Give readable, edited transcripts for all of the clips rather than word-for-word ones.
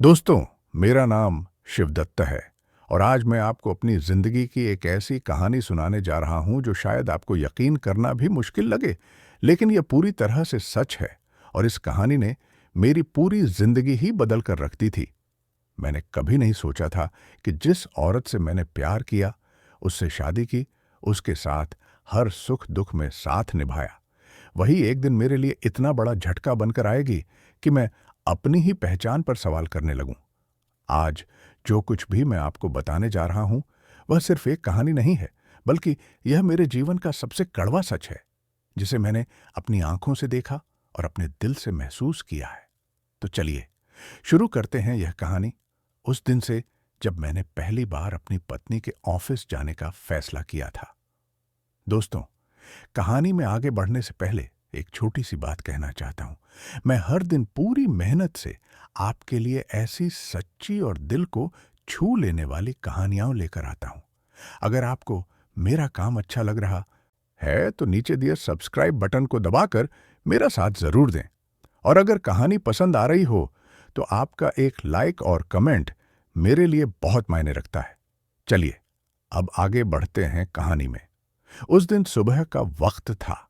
दोस्तों, मेरा नाम शिवदत्त है और आज मैं आपको अपनी ज़िंदगी की एक ऐसी कहानी सुनाने जा रहा हूं जो शायद आपको यकीन करना भी मुश्किल लगे, लेकिन यह पूरी तरह से सच है और इस कहानी ने मेरी पूरी ज़िंदगी ही बदल कर रख दी थी। मैंने कभी नहीं सोचा था कि जिस औरत से मैंने प्यार किया, उससे शादी की, उसके साथ हर सुख-दुख में साथ निभाया, वही एक दिन मेरे लिए इतना बड़ा झटका बनकर आएगी कि मैं अपनी ही पहचान पर सवाल करने लगूं। आज जो कुछ भी मैं आपको बताने जा रहा हूं, वह सिर्फ एक कहानी नहीं है, बल्कि यह मेरे जीवन का सबसे कड़वा सच है, जिसे मैंने अपनी आंखों से देखा और अपने दिल से महसूस किया है। तो चलिए, शुरू करते हैं यह कहानी उस दिन से जब मैंने पहली बार अपनी पत्नी के ऑफिस जाने का फैसला किया था। दोस्तों, कहानी में आगे बढ़ने से पहले एक छोटी सी बात कहना चाहता हूं। मैं हर दिन पूरी मेहनत से आपके लिए ऐसी सच्ची और दिल को छू लेने वाली कहानियां लेकर आता हूं। अगर आपको मेरा काम अच्छा लग रहा है तो नीचे दिए सब्सक्राइब बटन को दबाकर मेरा साथ जरूर दें। और अगर कहानी पसंद आ रही हो तो आपका एक लाइक और कमेंट मेरे लिए बहुत मायने रखता है। चलिए, अब आगे बढ़ते हैं कहानी में। उस दिन सुबह का वक्त था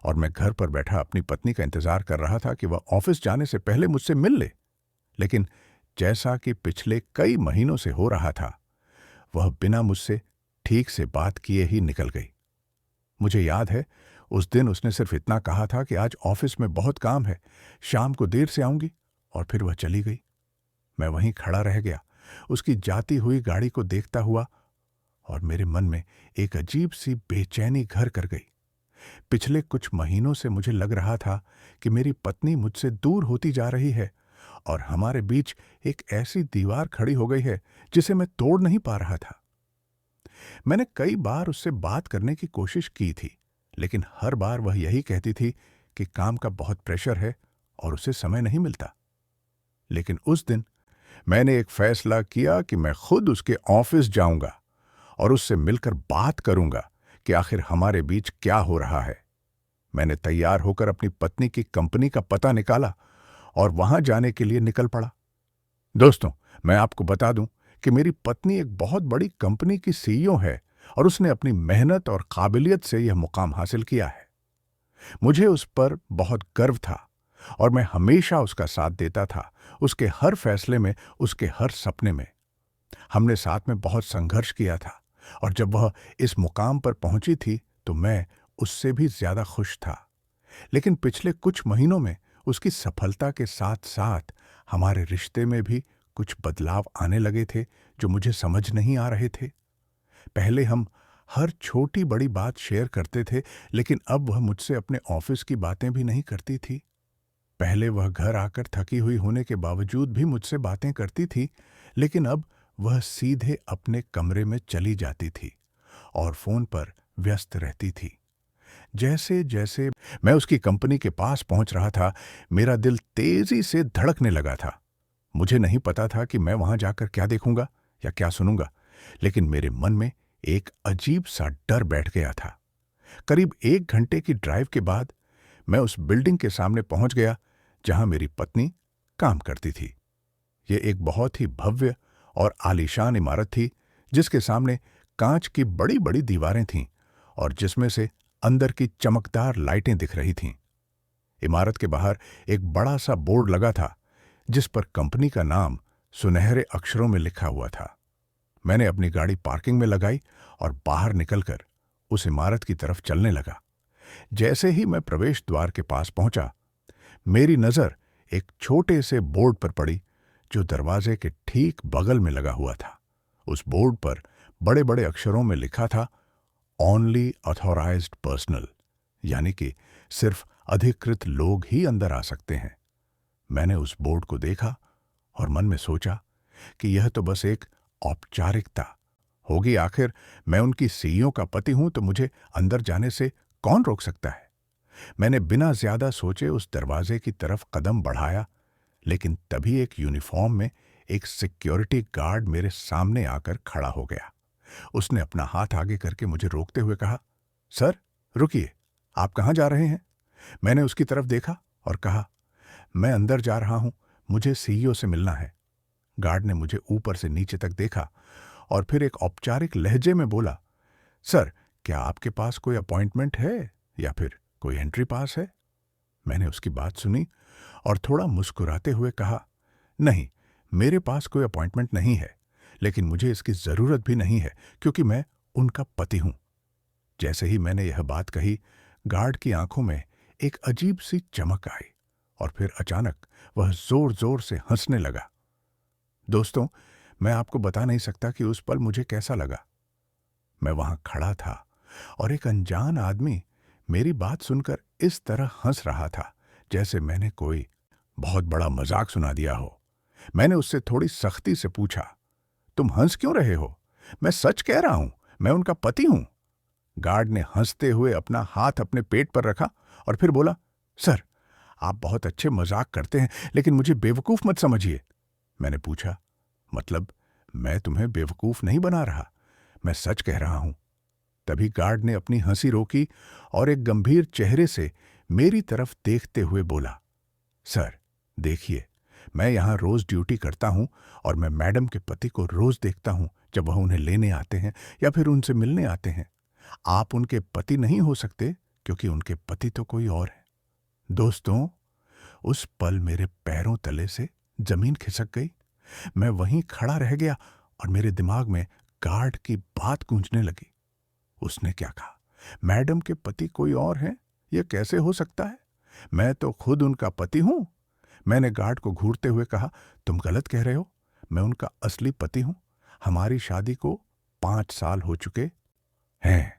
और मैं घर पर बैठा अपनी पत्नी का इंतजार कर रहा था कि वह ऑफिस जाने से पहले मुझसे मिल ले। लेकिन जैसा कि पिछले कई महीनों से हो रहा था, वह बिना मुझसे ठीक से बात किए ही निकल गई। मुझे याद है, उस दिन उसने सिर्फ इतना कहा था कि आज ऑफिस में बहुत काम है, शाम को देर से आऊंगी, और फिर वह चली गई। मैं वहीं खड़ा रह गया, उसकी जाती हुई गाड़ी को देखता हुआ, और मेरे मन में एक अजीब सी बेचैनी घर कर गई। पिछले कुछ महीनों से मुझे लग रहा था कि मेरी पत्नी मुझसे दूर होती जा रही है और हमारे बीच एक ऐसी दीवार खड़ी हो गई है जिसे मैं तोड़ नहीं पा रहा था। मैंने कई बार उससे बात करने की कोशिश की थी, लेकिन हर बार वह यही कहती थी कि काम का बहुत प्रेशर है और उसे समय नहीं मिलता। लेकिन उस दिन मैंने एक फैसला किया कि मैं खुद उसके ऑफिस जाऊंगा और उससे मिलकर बात करूंगा कि आखिर हमारे बीच क्या हो रहा है। मैंने तैयार होकर अपनी पत्नी की कंपनी का पता निकाला और वहां जाने के लिए निकल पड़ा। दोस्तों, मैं आपको बता दूं कि मेरी पत्नी एक बहुत बड़ी कंपनी की सीईओ है और उसने अपनी मेहनत और काबिलियत से यह मुकाम हासिल किया है। मुझे उस पर बहुत गर्व था और मैं हमेशा उसका साथ देता था, उसके हर फैसले में, उसके हर सपने में। हमने साथ में बहुत संघर्ष किया था और जब वह इस मुकाम पर पहुंची थी तो मैं उससे भी ज्यादा खुश था। लेकिन पिछले कुछ महीनों में उसकी सफलता के साथ साथ हमारे रिश्ते में भी कुछ बदलाव आने लगे थे जो मुझे समझ नहीं आ रहे थे। पहले हम हर छोटी बड़ी बात शेयर करते थे, लेकिन अब वह मुझसे अपने ऑफिस की बातें भी नहीं करती थी। पहले वह घर आकर थकी हुई होने के बावजूद भी मुझसे बातें करती थी, लेकिन अब वह सीधे अपने कमरे में चली जाती थी और फोन पर व्यस्त रहती थी। जैसे जैसे मैं उसकी कंपनी के पास पहुंच रहा था, मेरा दिल तेजी से धड़कने लगा था। मुझे नहीं पता था कि मैं वहां जाकर क्या देखूंगा या क्या सुनूंगा, लेकिन मेरे मन में एक अजीब सा डर बैठ गया था। करीब 1 घंटे की ड्राइव के बाद मैं उस बिल्डिंग के सामने पहुंच गया जहां मेरी पत्नी काम करती थी। यह एक बहुत ही भव्य और आलीशान इमारत थी, जिसके सामने कांच की बड़ी बड़ी दीवारें थीं और जिसमें से अंदर की चमकदार लाइटें दिख रही थीं। इमारत के बाहर एक बड़ा सा बोर्ड लगा था जिस पर कंपनी का नाम सुनहरे अक्षरों में लिखा हुआ था। मैंने अपनी गाड़ी पार्किंग में लगाई और बाहर निकलकर उस इमारत की तरफ चलने लगा। जैसे ही मैं प्रवेश द्वार के पास पहुंचा, मेरी नजर एक छोटे से बोर्ड पर पड़ी जो दरवाजे के ठीक बगल में लगा हुआ था। उस बोर्ड पर बड़े बड़े अक्षरों में लिखा था, ओनली ऑथोराइज्ड पर्सनल, यानी कि सिर्फ अधिकृत लोग ही अंदर आ सकते हैं। मैंने उस बोर्ड को देखा और मन में सोचा कि यह तो बस एक औपचारिकता होगी। आखिर मैं उनकी सीईओ का पति हूं तो मुझे अंदर जाने से कौन रोक सकता है। मैंने बिना ज्यादा सोचे उस दरवाजे की तरफ कदम बढ़ाया, लेकिन तभी एक यूनिफॉर्म में एक सिक्योरिटी गार्ड मेरे सामने आकर खड़ा हो गया। उसने अपना हाथ आगे करके मुझे रोकते हुए कहा, सर, रुकिए, आप कहाँ जा रहे हैं? मैंने उसकी तरफ देखा और कहा, मैं अंदर जा रहा हूं, मुझे सीईओ से मिलना है। गार्ड ने मुझे ऊपर से नीचे तक देखा और फिर एक औपचारिक लहजे में बोला, सर, क्या आपके पास कोई अपॉइंटमेंट है या फिर कोई एंट्री पास है? मैंने उसकी बात सुनी और थोड़ा मुस्कुराते हुए कहा, नहीं, मेरे पास कोई अपॉइंटमेंट नहीं है, लेकिन मुझे इसकी जरूरत भी नहीं है क्योंकि मैं उनका पति हूं। जैसे ही मैंने यह बात कही, गार्ड की आंखों में एक अजीब सी चमक आई और फिर अचानक वह जोर जोर से हंसने लगा। दोस्तों, मैं आपको बता नहीं सकता कि उस पल मुझे कैसा लगा। मैं वहां खड़ा था और एक अनजान आदमी मेरी बात सुनकर इस तरह हंस रहा था जैसे मैंने कोई बहुत बड़ा मजाक सुना दिया हो। मैंने उससे थोड़ी सख्ती से पूछा, तुम हंस क्यों रहे हो? मैं सच कह रहा हूं, मैं उनका पति हूं। गार्ड ने हंसते हुए अपना हाथ अपने पेट पर रखा और फिर बोला, सर, आप बहुत अच्छे मजाक करते हैं, लेकिन मुझे बेवकूफ मत समझिए। मैंने पूछा, मतलब? मैं तुम्हें बेवकूफ नहीं बना रहा, मैं सच कह रहा हूं। तभी गार्ड ने अपनी हंसी रोकी और एक गंभीर चेहरे से मेरी तरफ देखते हुए बोला, सर, देखिए, मैं यहां रोज ड्यूटी करता हूं और मैं मैडम के पति को रोज देखता हूं जब वह उन्हें लेने आते हैं या फिर उनसे मिलने आते हैं। आप उनके पति नहीं हो सकते क्योंकि उनके पति तो कोई और है। दोस्तों, उस पल मेरे पैरों तले से जमीन खिसक गई। मैं वहीं खड़ा रह गया और मेरे दिमाग में गार्ड की बात गूंजने लगी। उसने क्या कहा? मैडम के पति कोई और हैं? यह कैसे हो सकता है? मैं तो खुद उनका पति हूं। मैंने गार्ड को घूरते हुए कहा, तुम गलत कह रहे हो, मैं उनका असली पति हूं। हमारी शादी को 5 साल हो चुके हैं।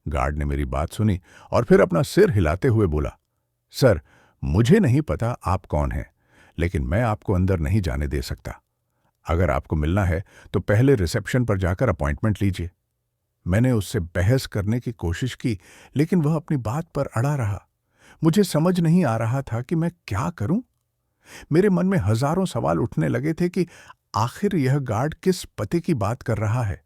गार्ड ने मेरी बात सुनी और फिर अपना सिर हिलाते हुए बोला, सर, मुझे नहीं पता आप कौन हैं, लेकिन मैं आपको अंदर नहीं जाने दे सकता। अगर आपको मिलना है तो पहले रिसेप्शन पर जाकर अपॉइंटमेंट लीजिए। मैंने उससे बहस करने की कोशिश की, लेकिन वह अपनी बात पर अड़ा रहा। मुझे समझ नहीं आ रहा था कि मैं क्या करूं। मेरे मन में हजारों सवाल उठने लगे थे कि आखिर यह गार्ड किस पति की बात कर रहा है,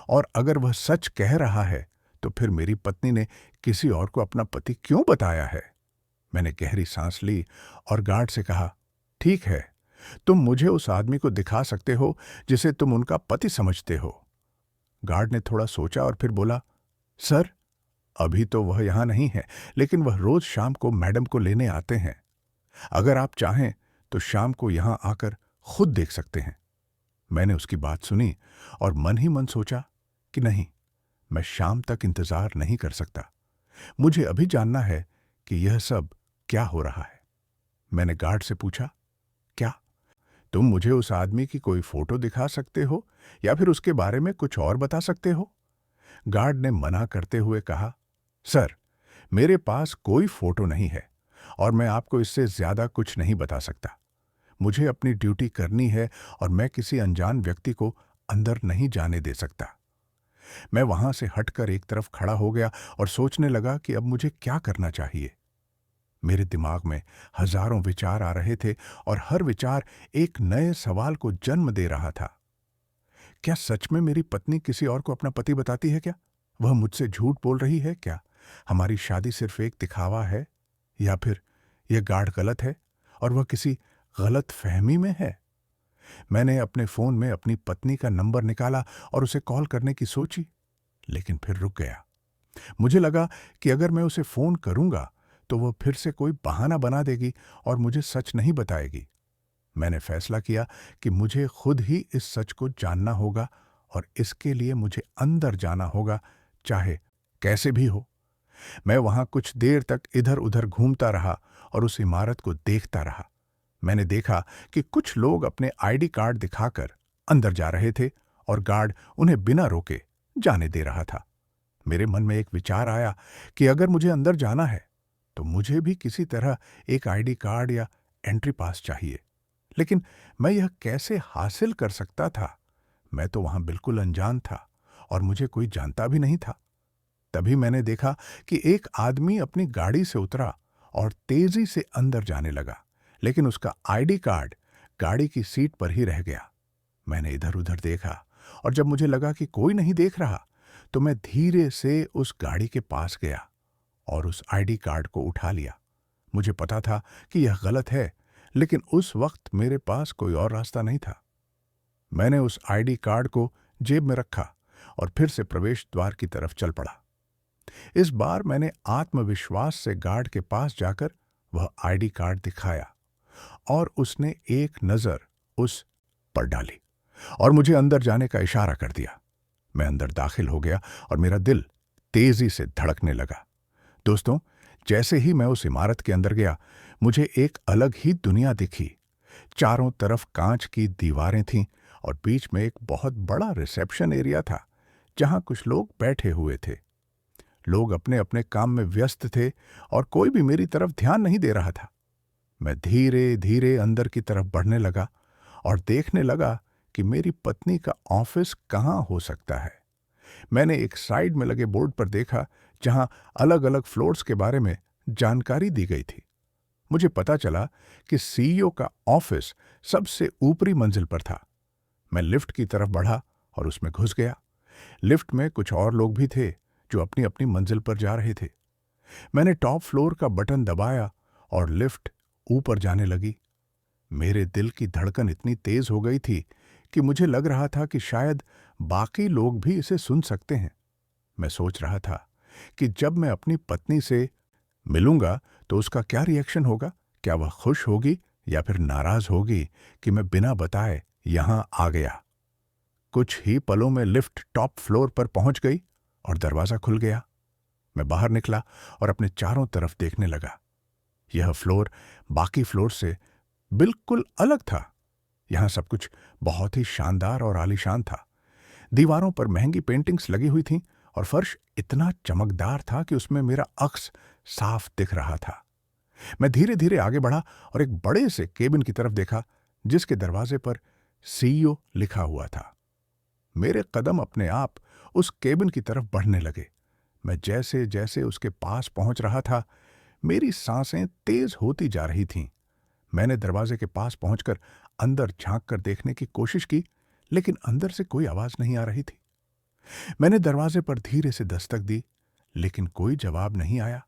और अगर वह सच कह रहा है तो फिर मेरी पत्नी ने किसी और को अपना पति क्यों बताया है? मैंने गहरी सांस ली और गार्ड से कहा, ठीक है, तुम मुझे उस आदमी को दिखा सकते हो जिसे तुम उनका पति समझते हो। गार्ड ने थोड़ा सोचा और फिर बोला, सर, अभी तो वह यहां नहीं है, लेकिन वह रोज शाम को मैडम को लेने आते हैं। अगर आप चाहें तो शाम को यहां आकर खुद देख सकते हैं। मैंने उसकी बात सुनी और मन ही मन सोचा कि नहीं, मैं शाम तक इंतजार नहीं कर सकता। मुझे अभी जानना है कि यह सब क्या हो रहा है। मैंने गार्ड से पूछा, क्या तुम मुझे उस आदमी की कोई फोटो दिखा सकते हो या फिर उसके बारे में कुछ और बता सकते हो? गार्ड ने मना करते हुए कहा, सर, मेरे पास कोई फोटो नहीं है और मैं आपको इससे ज्यादा कुछ नहीं बता सकता। मुझे अपनी ड्यूटी करनी है और मैं किसी अनजान व्यक्ति को अंदर नहीं जाने दे सकता। मैं वहां से हटकर एक तरफ खड़ा हो गया और सोचने लगा कि अब मुझे क्या करना चाहिए। मेरे दिमाग में हजारों विचार आ रहे थे और हर विचार एक नए सवाल को जन्म दे रहा था। क्या सच में मेरी पत्नी किसी और को अपना पति बताती है क्या? वह मुझसे झूठ बोल रही है क्या? हमारी शादी सिर्फ एक दिखावा है, या फिर यह गाढ़ गलत है और वह किसी गलत फहमी में है? मैंने अपने फोन में अपनी पत्नी का नंबर निकाला और उसे कॉल करने की सोची, लेकिन फिर रुक गया। मुझे लगा कि अगर मैं उसे फोन करूंगा तो वह फिर से कोई बहाना बना देगी और मुझे सच नहीं बताएगी। मैंने फैसला किया कि मुझे खुद ही इस सच को जानना होगा और इसके लिए मुझे अंदर जाना होगा, चाहे कैसे भी हो। मैं वहां कुछ देर तक इधर उधर घूमता रहा और उस इमारत को देखता रहा। मैंने देखा कि कुछ लोग अपने आईडी कार्ड दिखाकर अंदर जा रहे थे और गार्ड उन्हें बिना रोके जाने दे रहा था। मेरे मन में एक विचार आया कि अगर मुझे अंदर जाना है तो मुझे भी किसी तरह एक आईडी कार्ड या एंट्री पास चाहिए। लेकिन मैं यह कैसे हासिल कर सकता था? मैं तो वहां बिल्कुल अनजान था और मुझे कोई जानता भी नहीं था। तभी मैंने देखा कि एक आदमी अपनी गाड़ी से उतरा और तेजी से अंदर जाने लगा, लेकिन उसका आईडी कार्ड गाड़ी की सीट पर ही रह गया। मैंने इधर उधर देखा और जब मुझे लगा कि कोई नहीं देख रहा तो मैं धीरे से उस गाड़ी के पास गया और उस आईडी कार्ड को उठा लिया। मुझे पता था कि यह गलत है, लेकिन उस वक्त मेरे पास कोई और रास्ता नहीं था। मैंने उस आईडी कार्ड को जेब में रखा और फिर से प्रवेश द्वार की तरफ चल पड़ा। इस बार मैंने आत्मविश्वास से गार्ड के पास जाकर वह आईडी कार्ड दिखाया और उसने एक नजर उस पर डाली और मुझे अंदर जाने का इशारा कर दिया। मैं अंदर दाखिल हो गया और मेरा दिल तेजी से धड़कने लगा। दोस्तों, जैसे ही मैं उस इमारत के अंदर गया, मुझे एक अलग ही दुनिया दिखी। चारों तरफ कांच की दीवारें थीं और बीच में एक बहुत बड़ा रिसेप्शन एरिया था जहां कुछ लोग बैठे हुए थे। लोग अपने अपने काम में व्यस्त थे और कोई भी मेरी तरफ ध्यान नहीं दे रहा था। मैं धीरे धीरे अंदर की तरफ बढ़ने लगा और देखने लगा कि मेरी पत्नी का ऑफिस कहाँ हो सकता है। मैंने एक साइड में लगे बोर्ड पर देखा जहां अलग अलग फ्लोर्स के बारे में जानकारी दी गई थी। मुझे पता चला कि सीईओ का ऑफिस सबसे ऊपरी मंजिल पर था। मैं लिफ्ट की तरफ बढ़ा और उसमें घुस गया। लिफ्ट में कुछ और लोग भी थे जो अपनी अपनी मंजिल पर जा रहे थे। मैंने टॉप फ्लोर का बटन दबाया और लिफ्ट ऊपर जाने लगी। मेरे दिल की धड़कन इतनी तेज हो गई थी कि मुझे लग रहा था कि शायद बाकी लोग भी इसे सुन सकते हैं। मैं सोच रहा था कि जब मैं अपनी पत्नी से मिलूंगा तो उसका क्या रिएक्शन होगा। क्या वह खुश होगी या फिर नाराज होगी कि मैं बिना बताए यहां आ गया। कुछ ही पलों में लिफ्ट टॉप फ्लोर पर पहुंच गई और दरवाजा खुल गया। मैं बाहर निकला और अपने चारों तरफ देखने लगा। यह फ्लोर बाकी फ्लोर से बिल्कुल अलग था। यहां सब कुछ बहुत ही शानदार और आलीशान था। दीवारों पर महंगी पेंटिंग्स लगी हुई थीं और फर्श इतना चमकदार था कि उसमें मेरा अक्स साफ दिख रहा था। मैं धीरे धीरे आगे बढ़ा और एक बड़े से केबिन की तरफ देखा जिसके दरवाजे पर सीईओ लिखा हुआ था। मेरे कदम अपने आप उस केबिन की तरफ बढ़ने लगे। मैं जैसे जैसे उसके पास पहुंच रहा था, मेरी सांसें तेज होती जा रही थीं। मैंने दरवाजे के पास पहुंचकर अंदर झांक कर देखने की कोशिश की, लेकिन अंदर से कोई आवाज नहीं आ रही थी। मैंने दरवाजे पर धीरे से दस्तक दी, लेकिन कोई जवाब नहीं आया।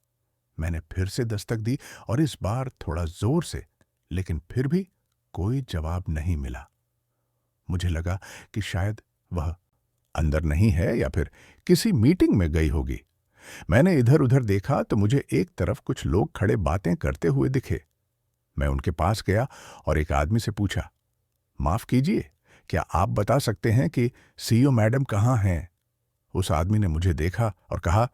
मैंने फिर से दस्तक दी और इस बार थोड़ा जोर से, लेकिन फिर भी कोई जवाब नहीं मिला। मुझे लगा कि शायद वह अंदर नहीं है या फिर किसी मीटिंग में गई होगी। मैंने इधर उधर देखा तो मुझे एक तरफ कुछ लोग खड़े बातें करते हुए दिखे। मैं उनके पास गया और एक आदमी से पूछा, माफ कीजिए, क्या आप बता सकते हैं कि सीईओ मैडम कहाँ हैं? उस आदमी ने मुझे देखा और कहा,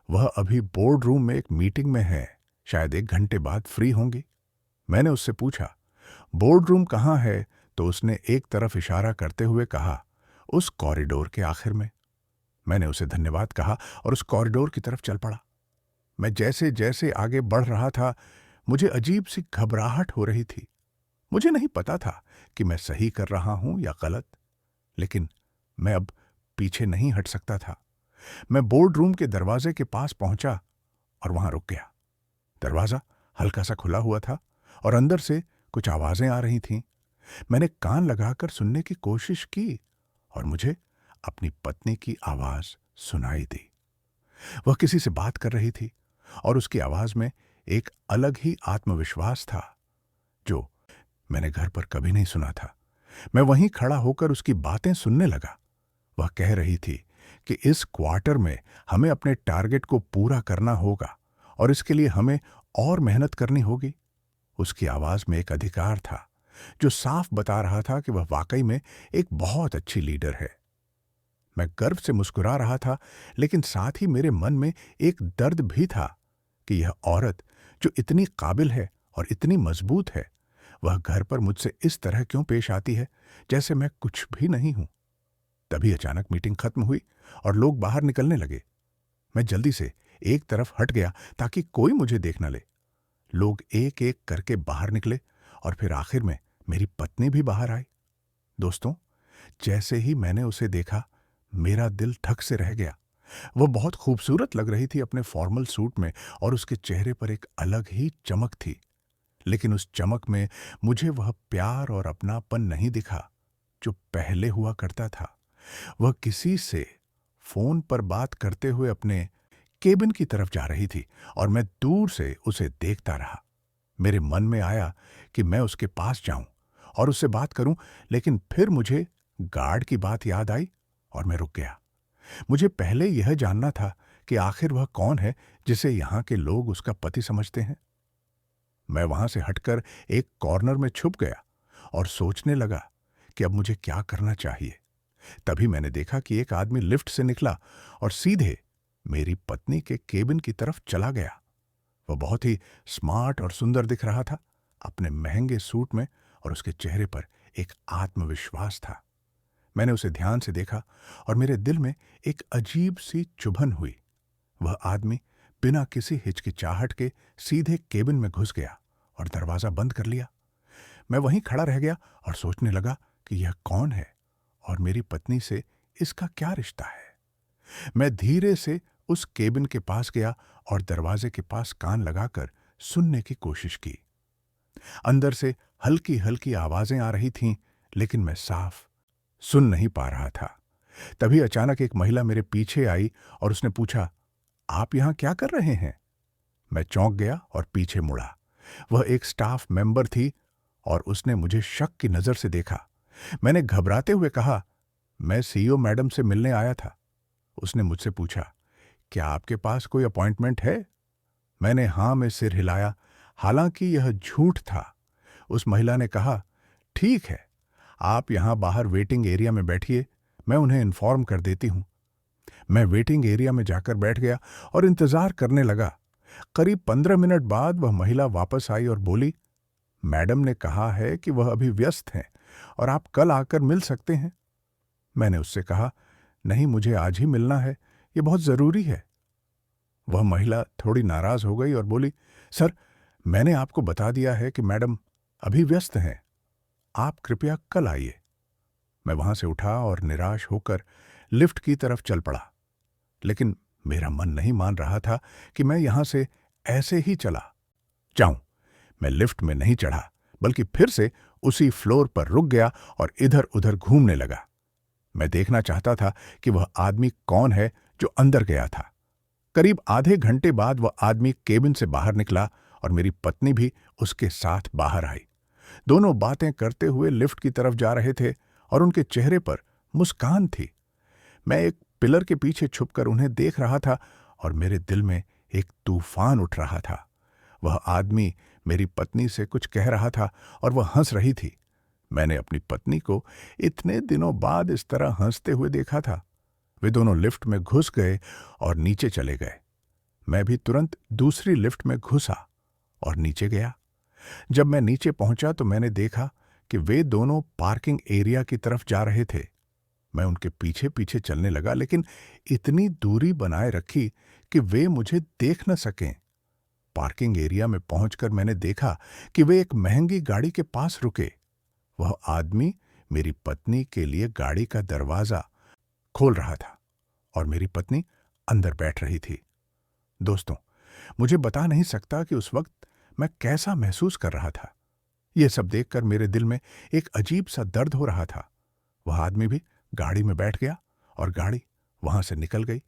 वह अभी बोर्ड रूम में एक मीटिंग में है, शायद 1 घंटे बाद फ्री होंगी। मैंने उससे पूछा, बोर्ड रूम कहाँ है? तो उसने एक तरफ इशारा करते हुए कहा, उस कॉरिडोर के आखिर में। मैंने उसे धन्यवाद कहा और उस कॉरिडोर की तरफ चल पड़ा। मैं जैसे जैसे आगे बढ़ रहा था, मुझे अजीब सी घबराहट हो रही थी। मुझे नहीं पता था कि मैं सही कर रहा हूं या गलत, लेकिन मैं अब पीछे नहीं हट सकता था। मैं बोर्ड रूम के दरवाजे के पास पहुंचा और वहां रुक गया। दरवाजा हल्का सा खुला हुआ था और अंदर से कुछ आवाजें आ रही थीं। मैंने कान लगाकर सुनने की कोशिश की और मुझे अपनी पत्नी की आवाज सुनाई दी। वह किसी से बात कर रही थी और उसकी आवाज में एक अलग ही आत्मविश्वास था जो मैंने घर पर कभी नहीं सुना था। मैं वहीं खड़ा होकर उसकी बातें सुनने लगा। वह कह रही थी कि इस क्वार्टर में हमें अपने टारगेट को पूरा करना होगा और इसके लिए हमें और मेहनत करनी होगी। उसकी आवाज में एक अधिकार था जो साफ बता रहा था कि वह वाकई में एक बहुत अच्छी लीडर है। मैं गर्व से मुस्कुरा रहा था, लेकिन साथ ही मेरे मन में एक दर्द भी था कि यह औरत जो इतनी काबिल है और इतनी मजबूत है, वह घर पर मुझसे इस तरह क्यों पेश आती है जैसे मैं कुछ भी नहीं हूं। तभी अचानक मीटिंग खत्म हुई और लोग बाहर निकलने लगे। मैं जल्दी से एक तरफ हट गया ताकि कोई मुझे देख न ले। लोग एक एक करके बाहर निकले और फिर आखिर में मेरी पत्नी भी बाहर आई। दोस्तों, जैसे ही मैंने उसे देखा, मेरा दिल धक से रह गया। वह बहुत खूबसूरत लग रही थी अपने फॉर्मल सूट में और उसके चेहरे पर एक अलग ही चमक थी। लेकिन उस चमक में मुझे वह प्यार और अपनापन नहीं दिखा जो पहले हुआ करता था। वह किसी से फोन पर बात करते हुए अपने केबिन की तरफ जा रही थी और मैं दूर से उसे देखता रहा। मेरे मन में आया कि मैं उसके पास जाऊं और उससे बात करूं, लेकिन फिर मुझे गार्ड की बात याद आई और मैं रुक गया। मुझे पहले यह जानना था कि आखिर वह कौन है जिसे यहां के लोग उसका पति समझते हैं। मैं वहां से हटकर एक कॉर्नर में छुप गया और सोचने लगा कि अब मुझे क्या करना चाहिए। तभी मैंने देखा कि एक आदमी लिफ्ट से निकला और सीधे मेरी पत्नी के केबिन की तरफ चला गया। वह बहुत ही स्मार्ट और सुंदर दिख रहा था, अपने महंगे सूट में, और उसके चेहरे पर एक आत्मविश्वास था। मैंने उसे ध्यान से देखा और मेरे दिल में एक अजीब सी चुभन हुई। वह आदमी बिना किसी हिचकिचाहट के सीधे केबिन में घुस गया और दरवाजा बंद कर लिया। मैं वहीं खड़ा रह गया और सोचने लगा कि यह कौन है और मेरी पत्नी से इसका क्या रिश्ता है। मैं धीरे से उस केबिन के पास गया और दरवाजे के पास कान लगाकर सुनने की कोशिश की। अंदर से हल्की हल्की आवाजें आ रही थीं, लेकिन मैं साफ सुन नहीं पा रहा था। तभी अचानक एक महिला मेरे पीछे आई और उसने पूछा, आप यहां क्या कर रहे हैं? मैं चौंक गया और पीछे मुड़ा। वह एक स्टाफ मेंबर थी और उसने मुझे शक की नजर से देखा। मैंने घबराते हुए कहा, मैं सीईओ मैडम से मिलने आया था। उसने मुझसे पूछा, क्या आपके पास कोई अपॉइंटमेंट है? मैंने हां में सिर हिलाया, हालांकि यह झूठ था। उस महिला ने कहा, ठीक है, आप यहां बाहर वेटिंग एरिया में बैठिए, मैं उन्हें इन्फॉर्म कर देती हूं। मैं वेटिंग एरिया में जाकर बैठ गया और इंतजार करने लगा। करीब 15 मिनट बाद वह महिला वापस आई और बोली, मैडम ने कहा है कि वह अभी व्यस्त हैं और आप कल आकर मिल सकते हैं। मैंने उससे कहा, नहीं, मुझे आज ही मिलना है, यह बहुत जरूरी है। वह महिला थोड़ी नाराज हो गई और बोली, सर, मैंने आपको बता दिया है कि मैडम अभी व्यस्त हैं, आप कृपया कल आइए। मैं वहां से उठा और निराश होकर लिफ्ट की तरफ चल पड़ा। लेकिन मेरा मन नहीं मान रहा था कि मैं यहां से ऐसे ही चला जाऊं। मैं लिफ्ट में नहीं चढ़ा, बल्कि फिर से उसी फ्लोर पर रुक गया और इधर उधर घूमने लगा। मैं देखना चाहता था कि वह आदमी कौन है जो अंदर गया था। करीब आधे घंटे बाद वह आदमी केबिन से बाहर निकला और मेरी पत्नी भी उसके साथ बाहर आई। दोनों बातें करते हुए लिफ्ट की तरफ जा रहे थे और उनके चेहरे पर मुस्कान थी। मैं एक पिलर के पीछे छुपकर उन्हें देख रहा था और मेरे दिल में एक तूफान उठ रहा था। वह आदमी मेरी पत्नी से कुछ कह रहा था और वह हंस रही थी। मैंने अपनी पत्नी को इतने दिनों बाद इस तरह हंसते हुए देखा था। वे दोनों लिफ्ट में घुस गए और नीचे चले गए। मैं भी तुरंत दूसरी लिफ्ट में घुसा और नीचे गया। जब मैं नीचे पहुंचा तो मैंने देखा कि वे दोनों पार्किंग एरिया की तरफ जा रहे थे। मैं उनके पीछे पीछे चलने लगा, लेकिन इतनी दूरी बनाए रखी कि वे मुझे देख न सकें। पार्किंग एरिया में पहुंचकर मैंने देखा कि वे एक महंगी गाड़ी के पास रुके। वह आदमी मेरी पत्नी के लिए गाड़ी का दरवाजा खोल रहा था और मेरी पत्नी अंदर बैठ रही थी। दोस्तों, मुझे बता नहीं सकता कि उस वक्त मैं कैसा महसूस कर रहा था। यह सब देखकर मेरे दिल में एक अजीब सा दर्द हो रहा था। वह आदमी भी गाड़ी में बैठ गया और गाड़ी वहां से निकल गई।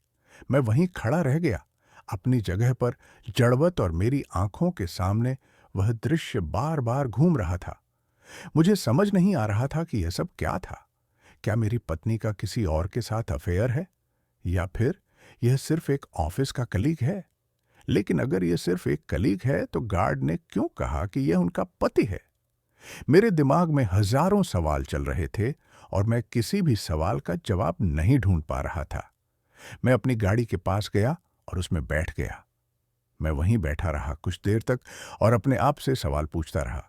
मैं वहीं खड़ा रह गया अपनी जगह पर, जड़वत, और मेरी आंखों के सामने वह दृश्य बार बार घूम रहा था। मुझे समझ नहीं आ रहा था कि यह सब क्या था। क्या मेरी पत्नी का किसी और के साथ अफेयर है, या फिर यह सिर्फ एक ऑफिस का कलीग है? लेकिन अगर यह सिर्फ एक कलीग है तो गार्ड ने क्यों कहा कि यह उनका पति है? मेरे दिमाग में हजारों सवाल चल रहे थे और मैं किसी भी सवाल का जवाब नहीं ढूंढ पा रहा था। मैं अपनी गाड़ी के पास गया और उसमें बैठ गया। मैं वहीं बैठा रहा कुछ देर तक और अपने आप से सवाल पूछता रहा,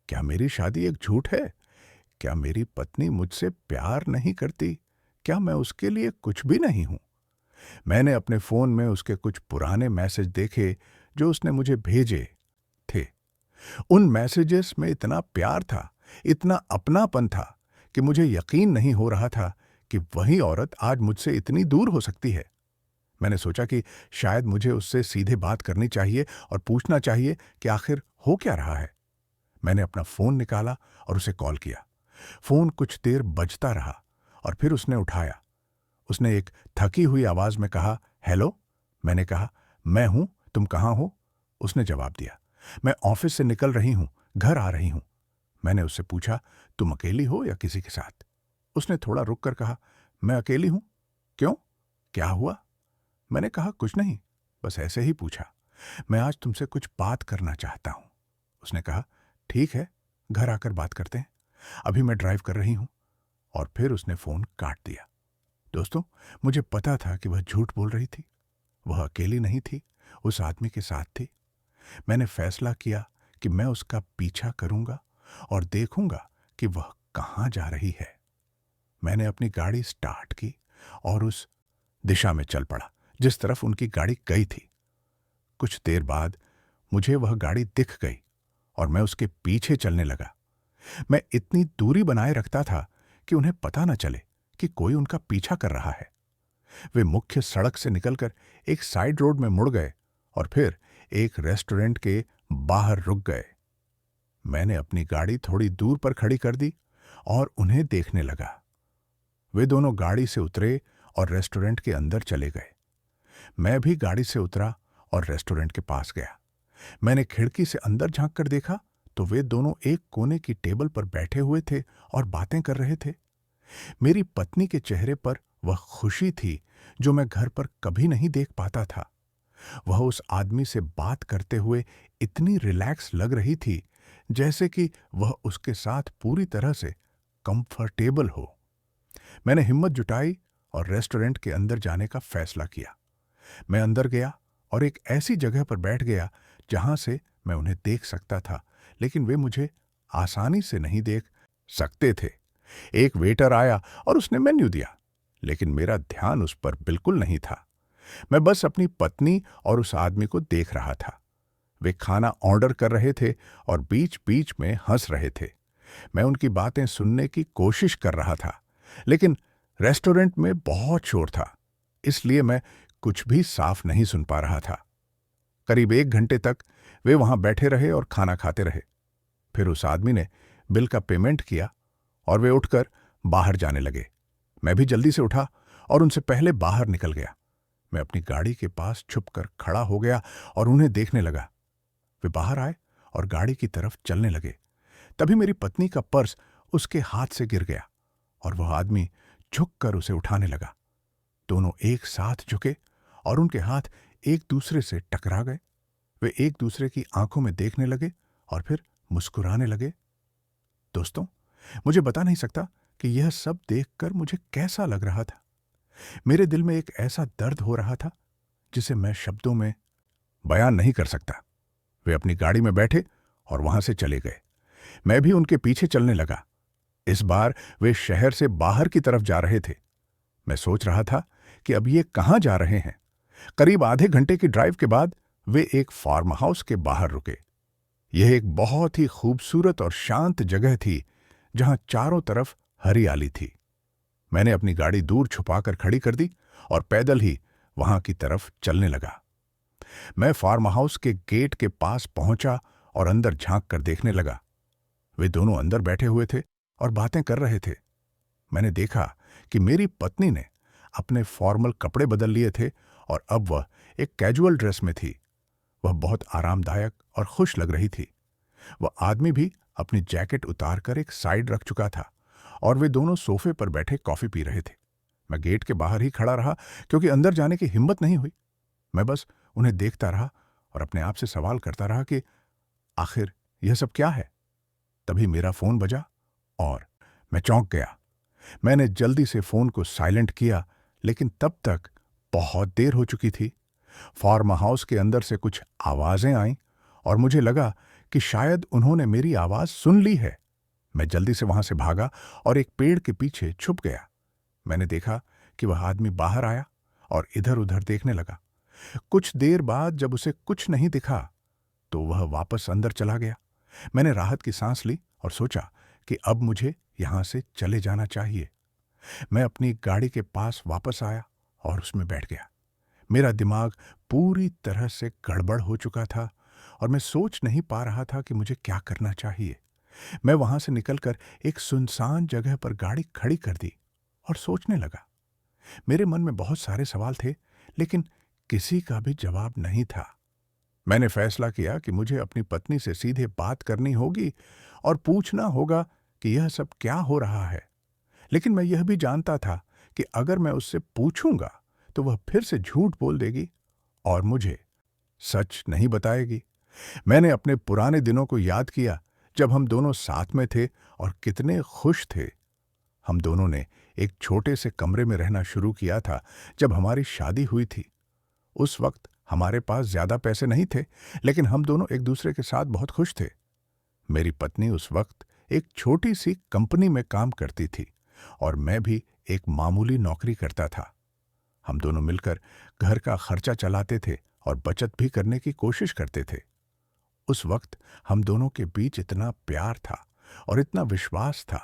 क्या मेरी शादी एक झूठ है? क्या मेरी पत्नी मुझसे प्यार नहीं करती? क्या मैं उसके लिए कुछ भी नहीं हूं? मैंने अपने फोन में उसके कुछ पुराने मैसेज देखे जो उसने मुझे भेजे थे। उन मैसेजेस में इतना प्यार था, इतना अपनापन था कि मुझे यकीन नहीं हो रहा था कि वही औरत आज मुझसे इतनी दूर हो सकती है। मैंने सोचा कि शायद मुझे उससे सीधे बात करनी चाहिए और पूछना चाहिए कि आखिर हो क्या रहा है। मैंने अपना फोन निकाला और उसे कॉल किया। फोन कुछ देर बजता रहा और फिर उसने उठाया। उसने एक थकी हुई आवाज में कहा, हेलो। मैंने कहा, मैं हूं, तुम कहां हो? उसने जवाब दिया, मैं ऑफिस से निकल रही हूं, घर आ रही हूं। मैंने उससे पूछा, तुम अकेली हो या किसी के साथ? उसने थोड़ा रुक कर कहा, मैं अकेली हूं। क्यों, क्या हुआ? मैंने कहा, कुछ नहीं, बस ऐसे ही पूछा। मैं आज तुमसे कुछ बात करना चाहता हूं। उसने कहा, ठीक है, घर आकर बात करते हैं, अभी मैं ड्राइव कर रही हूं। और फिर उसने फोन काट दिया। दोस्तों, मुझे पता था कि वह झूठ बोल रही थी। वह अकेली नहीं थी, उस आदमी के साथ थी। मैंने फैसला किया कि मैं उसका पीछा करूंगा और देखूंगा कि वह कहां जा रही है। मैंने अपनी गाड़ी स्टार्ट की और उस दिशा में चल पड़ा जिस तरफ उनकी गाड़ी गई थी। कुछ देर बाद मुझे वह गाड़ी दिख गई और मैं उसके पीछे चलने लगा। मैं इतनी दूरी बनाए रखता था कि उन्हें पता न चले कि कोई उनका पीछा कर रहा है। वे मुख्य सड़क से निकलकर एक साइड रोड में मुड़ गए और फिर एक रेस्टोरेंट के बाहर रुक गए। मैंने अपनी गाड़ी थोड़ी दूर पर खड़ी कर दी और उन्हें देखने लगा। वे दोनों गाड़ी से उतरे और रेस्टोरेंट के अंदर चले गए। मैं भी गाड़ी से उतरा और रेस्टोरेंट के पास गया। मैंने खिड़की से अंदर झांक कर देखा तो वे दोनों एक कोने की टेबल पर बैठे हुए थे और बातें कर रहे थे। मेरी पत्नी के चेहरे पर वह खुशी थी जो मैं घर पर कभी नहीं देख पाता था। वह उस आदमी से बात करते हुए इतनी रिलैक्स लग रही थी जैसे कि वह उसके साथ पूरी तरह से कंफर्टेबल हो। मैंने हिम्मत जुटाई और रेस्टोरेंट के अंदर जाने का फैसला किया। मैं अंदर गया और एक ऐसी जगह पर बैठ गया जहां से मैं उन्हें देख सकता था, लेकिन वे मुझे आसानी से नहीं देख सकते थे। एक वेटर आया और उसने मेन्यू दिया, लेकिन मेरा ध्यान उस पर बिल्कुल नहीं था। मैं बस अपनी पत्नी और उस आदमी को देख रहा था। वे खाना ऑर्डर कर रहे थे और बीच बीच में हंस रहे थे। मैं उनकी बातें सुनने की कोशिश कर रहा था, लेकिन रेस्टोरेंट में बहुत शोर था, इसलिए मैं कुछ भी साफ नहीं सुन पा रहा था। करीब 1 घंटे तक वे वहां बैठे रहे और खाना खाते रहे। फिर उस आदमी ने बिल का पेमेंट किया और वे उठकर बाहर जाने लगे। मैं भी जल्दी से उठा और उनसे पहले बाहर निकल गया। मैं अपनी गाड़ी के पास छुपकर खड़ा हो गया और उन्हें देखने लगा। वे बाहर आए और गाड़ी की तरफ चलने लगे। तभी मेरी पत्नी का पर्स उसके हाथ से गिर गया और वह आदमी झुककर उसे उठाने लगा। दोनों एक साथ झुके और उनके हाथ एक दूसरे से टकरा गए। वे एक दूसरे की आंखों में देखने लगे और फिर मुस्कुराने लगे। दोस्तों, मुझे बता नहीं सकता कि यह सब देखकर मुझे कैसा लग रहा था। मेरे दिल में एक ऐसा दर्द हो रहा था जिसे मैं शब्दों में बयान नहीं कर सकता। वे अपनी गाड़ी में बैठे और वहां से चले गए। मैं भी उनके पीछे चलने लगा। इस बार वे शहर से बाहर की तरफ जा रहे थे। मैं सोच रहा था कि अब ये कहां जा रहे हैं। करीब आधे घंटे की ड्राइव के बाद वे एक फार्म हाउस के बाहर रुके। यह एक बहुत ही खूबसूरत और शांत जगह थी जहां चारों तरफ हरियाली थी। मैंने अपनी गाड़ी दूर छुपाकर खड़ी कर दी और पैदल ही वहां की तरफ चलने लगा। मैं फार्म हाउस के गेट के पास पहुंचा और अंदर झांक कर देखने लगा। वे दोनों अंदर बैठे हुए थे और बातें कर रहे थे। मैंने देखा कि मेरी पत्नी ने अपने फॉर्मल कपड़े बदल लिए थे और अब वह एक कैजुअल ड्रेस में थी। वह बहुत आरामदायक और खुश लग रही थी। वह आदमी भी अपनी जैकेट उतारकर एक साइड रख चुका था और वे दोनों सोफे पर बैठे कॉफी पी रहे थे। मैं गेट के बाहर ही खड़ा रहा क्योंकि अंदर जाने की हिम्मत नहीं हुई। मैं बस उन्हें देखता रहा और अपने आप से सवाल करता रहा कि आखिर यह सब क्या है। तभी मेरा फोन बजा और मैं चौंक गया। मैंने जल्दी से फोन को साइलेंट किया, लेकिन तब तक बहुत देर हो चुकी थी। फार्म हाउस के अंदर से कुछ आवाजें आईं और मुझे लगा कि शायद उन्होंने मेरी आवाज सुन ली है। मैं जल्दी से वहां से भागा और एक पेड़ के पीछे छुप गया। मैंने देखा कि वह आदमी बाहर आया और इधर उधर देखने लगा। कुछ देर बाद जब उसे कुछ नहीं दिखा तो वह वापस अंदर चला गया। मैंने राहत की सांस ली और सोचा कि अब मुझे यहां से चले जाना चाहिए। मैं अपनी गाड़ी के पास वापस आया और उसमें बैठ गया। मेरा दिमाग पूरी तरह से गड़बड़ हो चुका था और मैं सोच नहीं पा रहा था कि मुझे क्या करना चाहिए। मैं वहां से निकलकर एक सुनसान जगह पर गाड़ी खड़ी कर दी और सोचने लगा। मेरे मन में बहुत सारे सवाल थे, लेकिन किसी का भी जवाब नहीं था। मैंने फैसला किया कि मुझे अपनी पत्नी से सीधे बात करनी होगी और पूछना होगा कि यह सब क्या हो रहा है। लेकिन मैं यह भी जानता था कि अगर मैं उससे पूछूंगा तो वह फिर से झूठ बोल देगी और मुझे सच नहीं बताएगी। मैंने अपने पुराने दिनों को याद किया जब हम दोनों साथ में थे और कितने खुश थे। हम दोनों ने एक छोटे से कमरे में रहना शुरू किया था जब हमारी शादी हुई थी। उस वक्त हमारे पास ज्यादा पैसे नहीं थे, लेकिन हम दोनों एक दूसरे के साथ बहुत खुश थे। मेरी पत्नी उस वक्त एक छोटी सी कंपनी में काम करती थी और मैं भी एक मामूली नौकरी करता था। हम दोनों मिलकर घर का खर्चा चलाते थे और बचत भी करने की कोशिश करते थे। उस वक्त हम दोनों के बीच इतना प्यार था और इतना विश्वास था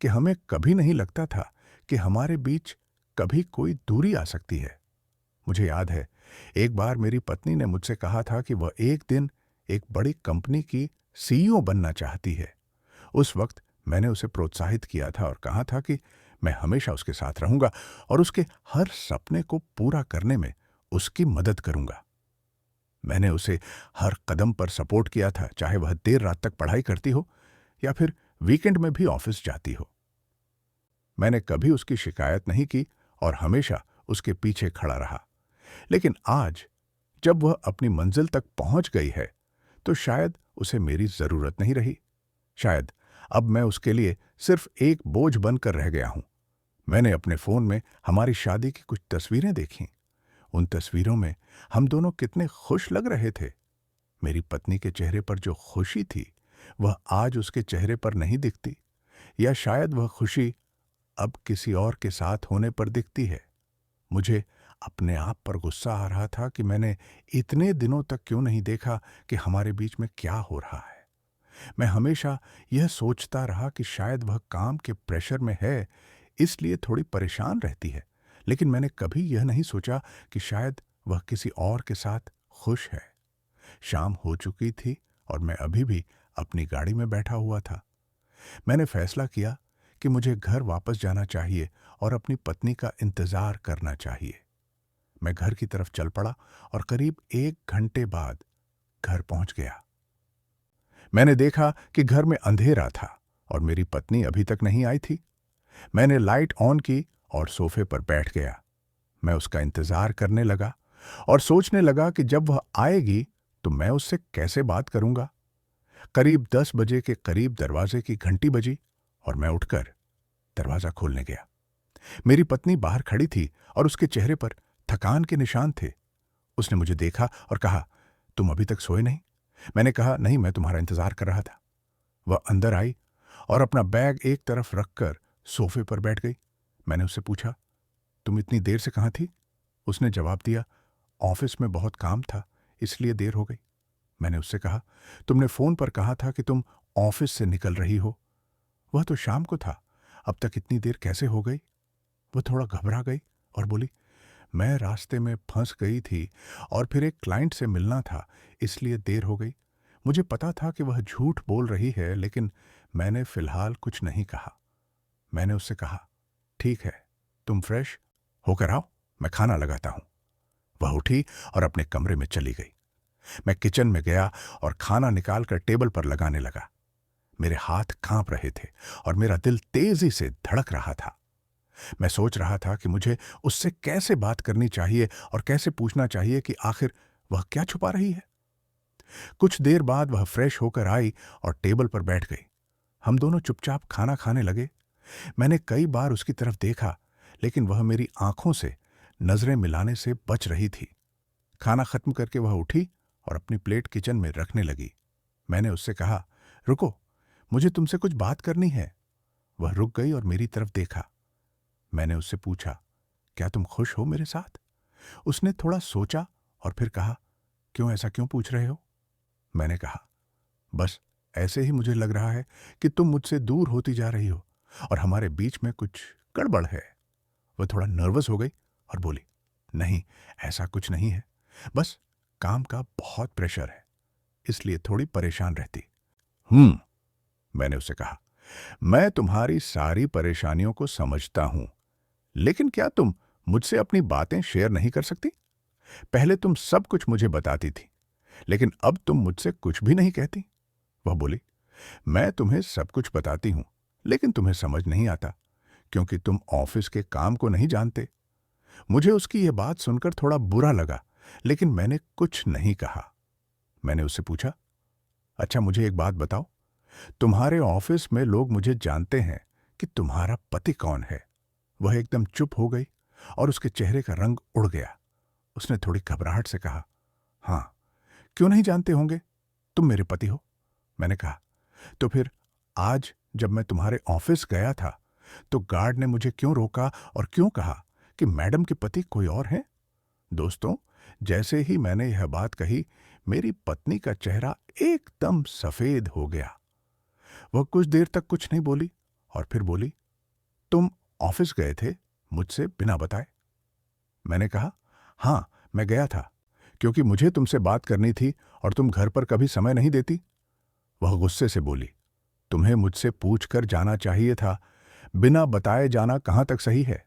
कि हमें कभी नहीं लगता था कि हमारे बीच कभी कोई दूरी आ सकती है। मुझे याद है, एक बार मेरी पत्नी ने मुझसे कहा था कि वह एक दिन एक बड़ी कंपनी की सीईओ बनना चाहती है। उस वक्त मैंने उसे प्रोत्साहित किया था और कहा था कि मैं हमेशा उसके साथ रहूंगा और उसके हर सपने को पूरा करने में उसकी मदद करूंगा। मैंने उसे हर कदम पर सपोर्ट किया था, चाहे वह देर रात तक पढ़ाई करती हो या फिर वीकेंड में भी ऑफिस जाती हो। मैंने कभी उसकी शिकायत नहीं की और हमेशा उसके पीछे खड़ा रहा। लेकिन आज जब वह अपनी मंजिल तक पहुंच गई है तो शायद उसे मेरी जरूरत नहीं रही। शायद अब मैं उसके लिए सिर्फ एक बोझ बनकर रह गया हूं। मैंने अपने फोन में हमारी शादी की कुछ तस्वीरें देखीं। उन तस्वीरों में हम दोनों कितने खुश लग रहे थे। मेरी पत्नी के चेहरे पर जो खुशी थी वह आज उसके चेहरे पर नहीं दिखती, या शायद वह खुशी अब किसी और के साथ होने पर दिखती है। मुझे अपने आप पर गुस्सा आ रहा था कि मैंने इतने दिनों तक क्यों नहीं देखा कि हमारे बीच में क्या हो रहा है। मैं हमेशा यह सोचता रहा कि शायद वह काम के प्रेशर में है, इसलिए थोड़ी परेशान रहती है, लेकिन मैंने कभी यह नहीं सोचा कि शायद वह किसी और के साथ खुश है। शाम हो चुकी थी और मैं अभी भी अपनी गाड़ी में बैठा हुआ था। मैंने फैसला किया कि मुझे घर वापस जाना चाहिए और अपनी पत्नी का इंतजार करना चाहिए। मैं घर की तरफ चल पड़ा और करीब 1 घंटे बाद घर पहुंच गया। मैंने देखा कि घर में अंधेरा था और मेरी पत्नी अभी तक नहीं आई थी। मैंने लाइट ऑन की और सोफे पर बैठ गया। मैं उसका इंतजार करने लगा और सोचने लगा कि जब वह आएगी तो मैं उससे कैसे बात करूंगा। करीब 10 बजे के करीब दरवाजे की घंटी बजी और मैं उठकर दरवाजा खोलने गया। मेरी पत्नी बाहर खड़ी थी और उसके चेहरे पर थकान के निशान थे। उसने मुझे देखा और कहा, तुम अभी तक सोए नहीं? मैंने कहा, नहीं, मैं तुम्हारा इंतजार कर रहा था। वह अंदर आई और अपना बैग एक तरफ रखकर सोफे पर बैठ गई। मैंने उससे पूछा, तुम इतनी देर से कहाँ थी? उसने जवाब दिया, ऑफिस में बहुत काम था, इसलिए देर हो गई। मैंने उससे कहा, तुमने फोन पर कहा था कि तुम ऑफिस से निकल रही हो। वह तो शाम को था, अब तक इतनी देर कैसे हो गई? वह थोड़ा घबरा गई और बोली, मैं रास्ते में फंस गई थी और फिर एक क्लाइंट से मिलना था, इसलिए देर हो गई। मुझे पता था कि वह झूठ बोल रही है, लेकिन मैंने फिलहाल कुछ नहीं कहा। मैंने उससे कहा, ठीक है, तुम फ्रेश होकर आओ, मैं खाना लगाता हूं। वह उठी और अपने कमरे में चली गई। मैं किचन में गया और खाना निकालकर टेबल पर लगाने लगा। मेरे हाथ कांप रहे थे और मेरा दिल तेजी से धड़क रहा था। मैं सोच रहा था कि मुझे उससे कैसे बात करनी चाहिए और कैसे पूछना चाहिए कि आखिर वह क्या छुपा रही है। कुछ देर बाद वह फ्रेश होकर आई और टेबल पर बैठ गई। हम दोनों चुपचाप खाना खाने लगे। मैंने कई बार उसकी तरफ देखा, लेकिन वह मेरी आंखों से नजरें मिलाने से बच रही थी। खाना खत्म करके वह उठी और अपनी प्लेट किचन में रखने लगी। मैंने उससे कहा, रुको, मुझे तुमसे कुछ बात करनी है। वह रुक गई और मेरी तरफ देखा। मैंने उससे पूछा, क्या तुम खुश हो मेरे साथ? उसने थोड़ा सोचा और फिर कहा, क्यों, ऐसा क्यों पूछ रहे हो? मैंने कहा, बस ऐसे ही मुझे लग रहा है कि तुम मुझसे दूर होती जा रही हो और हमारे बीच में कुछ गड़बड़ है। वह थोड़ा नर्वस हो गई और बोली, नहीं, ऐसा कुछ नहीं है, बस काम का बहुत प्रेशर है, इसलिए थोड़ी परेशान रहती। मैंने उससे कहा, मैं तुम्हारी सारी परेशानियों को समझता हूं, लेकिन क्या तुम मुझसे अपनी बातें शेयर नहीं कर सकती? पहले तुम सब कुछ मुझे बताती थी, लेकिन अब तुम मुझसे कुछ भी नहीं कहती। वह बोली, मैं तुम्हें सब कुछ बताती हूं, लेकिन तुम्हें समझ नहीं आता, क्योंकि तुम ऑफिस के काम को नहीं जानते। मुझे उसकी यह बात सुनकर थोड़ा बुरा लगा, लेकिन मैंने कुछ नहीं कहा। मैंने उससे पूछा, अच्छा मुझे एक बात बताओ, तुम्हारे ऑफिस में लोग मुझे जानते हैं कि तुम्हारा पति कौन है? वह एकदम चुप हो गई और उसके चेहरे का रंग उड़ गया। उसने थोड़ी घबराहट से कहा, हाँ, क्यों नहीं जानते होंगे, तुम मेरे पति हो। मैंने कहा, तो फिर आज जब मैं तुम्हारे ऑफिस गया था तो गार्ड ने मुझे क्यों रोका और क्यों कहा कि मैडम के पति कोई और हैं? दोस्तों, जैसे ही मैंने यह बात कही, मेरी पत्नी का चेहरा एकदम सफेद हो गया। वह कुछ देर तक कुछ नहीं बोली और फिर बोली, तुम ऑफिस गए थे मुझसे बिना बताए? मैंने कहा, हाँ, मैं गया था, क्योंकि मुझे तुमसे बात करनी थी और तुम घर पर कभी समय नहीं देती। वह गुस्से से बोली, तुम्हें मुझसे पूछकर जाना चाहिए था, बिना बताए जाना कहां तक सही है?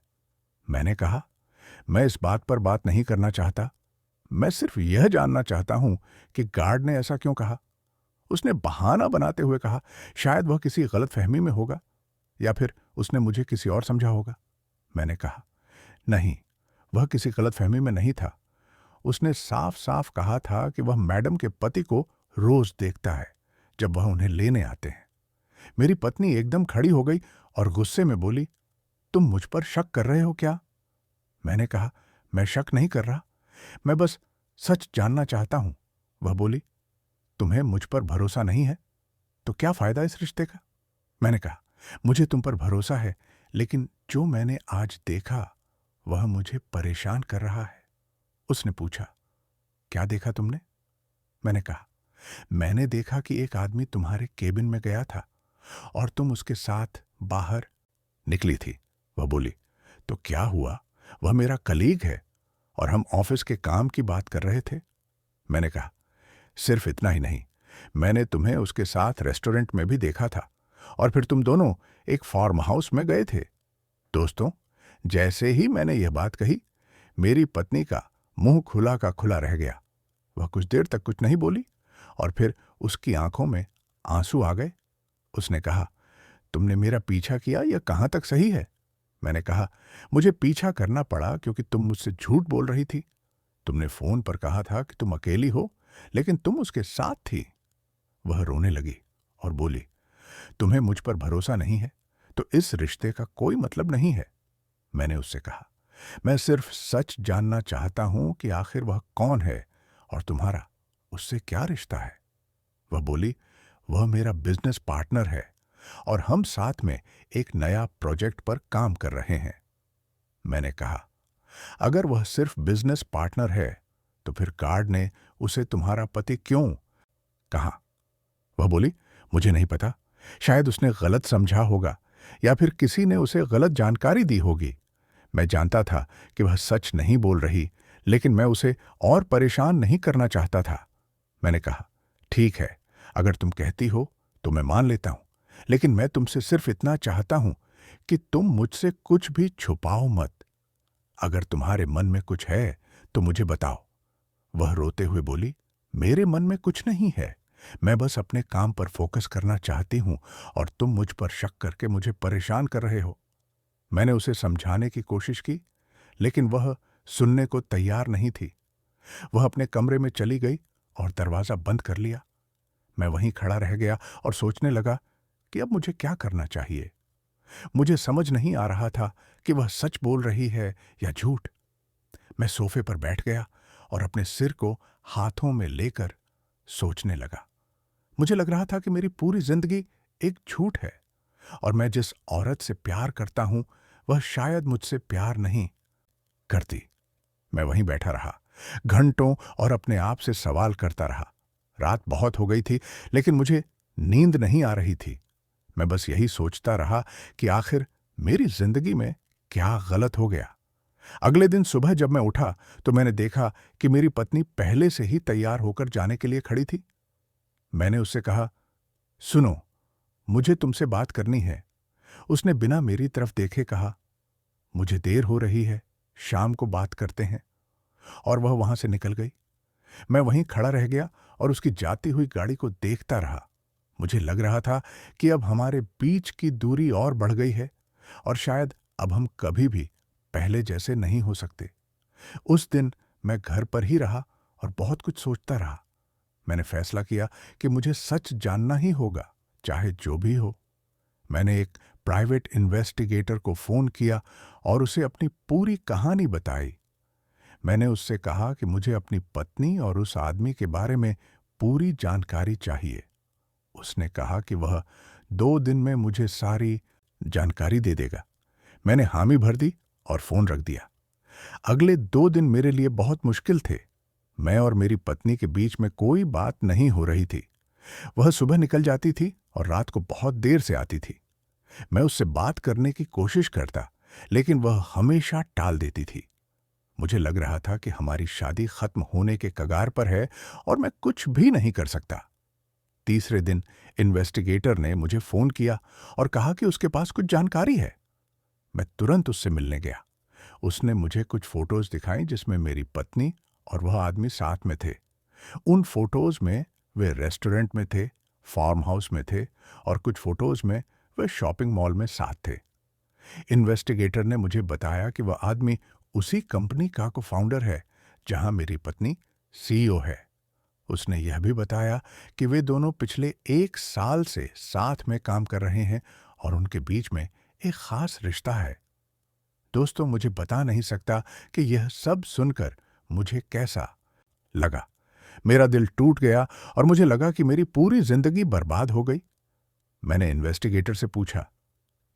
मैंने कहा, मैं इस बात पर बात नहीं करना चाहता। मैं सिर्फ यह जानना चाहता हूं कि गार्ड ने ऐसा क्यों कहा। उसने बहाना बनाते हुए कहा, शायद वह किसी गलतफहमी में होगा या फिर उसने मुझे किसी और समझा होगा। मैंने कहा, नहीं, वह किसी गलतफहमी में नहीं था। उसने साफ साफ कहा था कि वह मैडम के पति को रोज देखता है जब वह उन्हें लेने आते हैं। मेरी पत्नी एकदम खड़ी हो गई और गुस्से में बोली, तुम मुझ पर शक कर रहे हो क्या? मैंने कहा, मैं शक नहीं कर रहा, मैं बस सच जानना चाहता हूं। वह बोली, तुम्हें मुझ पर भरोसा नहीं है तो क्या फायदा इस रिश्ते का? मैंने कहा, मुझे तुम पर भरोसा है, लेकिन जो मैंने आज देखा वह मुझे परेशान कर रहा है। उसने पूछा, क्या देखा तुमने? मैंने कहा, मैंने देखा कि एक आदमी तुम्हारे केबिन में गया था और तुम उसके साथ बाहर निकली थी। वह बोली, तो क्या हुआ? वह मेरा कलीग है और हम ऑफिस के काम की बात कर रहे थे। मैंने कहा, सिर्फ इतना ही नहीं, मैंने तुम्हें उसके साथ रेस्टोरेंट में भी देखा था और फिर तुम दोनों एक फार्म हाउस में गए थे। दोस्तों, जैसे ही मैंने यह बात कही, मेरी पत्नी का मुंह खुला का खुला रह गया। वह कुछ देर तक कुछ नहीं बोली और फिर उसकी आंखों में आंसू आ गए। उसने कहा, तुमने मेरा पीछा किया, यह कहां तक सही है? मैंने कहा, मुझे पीछा करना पड़ा क्योंकि तुम मुझसे झूठ बोल रही थी। तुमने फोन पर कहा था कि तुम अकेली हो, लेकिन तुम उसके साथ थी। वह रोने लगी और बोली, तुम्हें मुझ पर भरोसा नहीं है तो इस रिश्ते का कोई मतलब नहीं है। मैंने उससे कहा, मैं सिर्फ सच जानना चाहता हूं कि आखिर वह कौन है और तुम्हारा उससे क्या रिश्ता है। वह बोली, वह मेरा बिजनेस पार्टनर है और हम साथ में एक नया प्रोजेक्ट पर काम कर रहे हैं। मैंने कहा, अगर वह सिर्फ बिजनेस पार्टनर है तो फिर गार्ड ने उसे तुम्हारा पति क्यों कहा? वह बोली, मुझे नहीं पता, शायद उसने गलत समझा होगा या फिर किसी ने उसे गलत जानकारी दी होगी। मैं जानता था कि वह सच नहीं बोल रही, लेकिन मैं उसे और परेशान नहीं करना चाहता था। मैंने कहा, ठीक है, अगर तुम कहती हो तो मैं मान लेता हूं, लेकिन मैं तुमसे सिर्फ इतना चाहता हूं कि तुम मुझसे कुछ भी छुपाओ मत। अगर तुम्हारे मन में कुछ है तो मुझे बताओ। वह रोते हुए बोली, मेरे मन में कुछ नहीं है, मैं बस अपने काम पर फोकस करना चाहती हूं और तुम मुझ पर शक करके मुझे परेशान कर रहे हो। मैंने उसे समझाने की कोशिश की, लेकिन वह सुनने को तैयार नहीं थी। वह अपने कमरे में चली गई और दरवाजा बंद कर लिया। मैं वहीं खड़ा रह गया और सोचने लगा कि अब मुझे क्या करना चाहिए। मुझे समझ नहीं आ रहा था कि वह सच बोल रही है या झूठ। मैं सोफे पर बैठ गया और अपने सिर को हाथों में लेकर सोचने लगा। मुझे लग रहा था कि मेरी पूरी जिंदगी एक झूठ है और मैं जिस औरत से प्यार करता हूं वह शायद मुझसे प्यार नहीं करती। मैं वहीं बैठा रहा घंटों और अपने आप से सवाल करता रहा। रात बहुत हो गई थी, लेकिन मुझे नींद नहीं आ रही थी। मैं बस यही सोचता रहा कि आखिर मेरी जिंदगी में क्या गलत हो गया। अगले दिन सुबह जब मैं उठा तो मैंने देखा कि मेरी पत्नी पहले से ही तैयार होकर जाने के लिए खड़ी थी। मैंने उससे कहा, सुनो, मुझे तुमसे बात करनी है। उसने बिना मेरी तरफ देखे कहा, मुझे देर हो रही है, शाम को बात करते हैं। और वह वहां से निकल गई। मैं वहीं खड़ा रह गया और उसकी जाती हुई गाड़ी को देखता रहा। मुझे लग रहा था कि अब हमारे बीच की दूरी और बढ़ गई है और शायद अब हम कभी भी पहले जैसे नहीं हो सकते। उस दिन मैं घर पर ही रहा और बहुत कुछ सोचता रहा। मैंने फैसला किया कि मुझे सच जानना ही होगा, चाहे जो भी हो। मैंने एक प्राइवेट इन्वेस्टिगेटर को फोन किया और उसे अपनी पूरी कहानी बताई। मैंने उससे कहा कि मुझे अपनी पत्नी और उस आदमी के बारे में पूरी जानकारी चाहिए। उसने कहा कि वह 2 दिन में मुझे सारी जानकारी दे देगा। मैंने हामी भर दी और फोन रख दिया। अगले 2 दिन मेरे लिए बहुत मुश्किल थे। मैं और मेरी पत्नी के बीच में कोई बात नहीं हो रही थी। वह सुबह निकल जाती थी और रात को बहुत देर से आती थी। मैं उससे बात करने की कोशिश करता, लेकिन वह हमेशा टाल देती थी। मुझे लग रहा था कि हमारी शादी खत्म होने के कगार पर है और मैं कुछ भी नहीं कर सकता। तीसरे दिन इन्वेस्टिगेटर ने मुझे फोन किया और कहा कि उसके पास कुछ जानकारी है। मैं तुरंत उससे मिलने गया। उसने मुझे कुछ फोटोज दिखाई जिसमें मेरी पत्नी और वह आदमी साथ में थे। उन फोटोज में वे रेस्टोरेंट में थे, फार्म हाउस में थे और कुछ फोटोज में वे शॉपिंग मॉल में साथ थे। इन्वेस्टिगेटर ने मुझे बताया कि वह आदमी उसी कंपनी का को फाउंडर है जहां मेरी पत्नी सीईओ है। उसने यह भी बताया कि वे दोनों पिछले 1 साल से साथ में काम कर रहे हैं और उनके बीच में एक खास रिश्ता है। दोस्तों, मुझे बता नहीं सकता कि यह सब सुनकर मुझे कैसा लगा। मेरा दिल टूट गया और मुझे लगा कि मेरी पूरी जिंदगी बर्बाद हो गई। मैंने इन्वेस्टिगेटर से पूछा,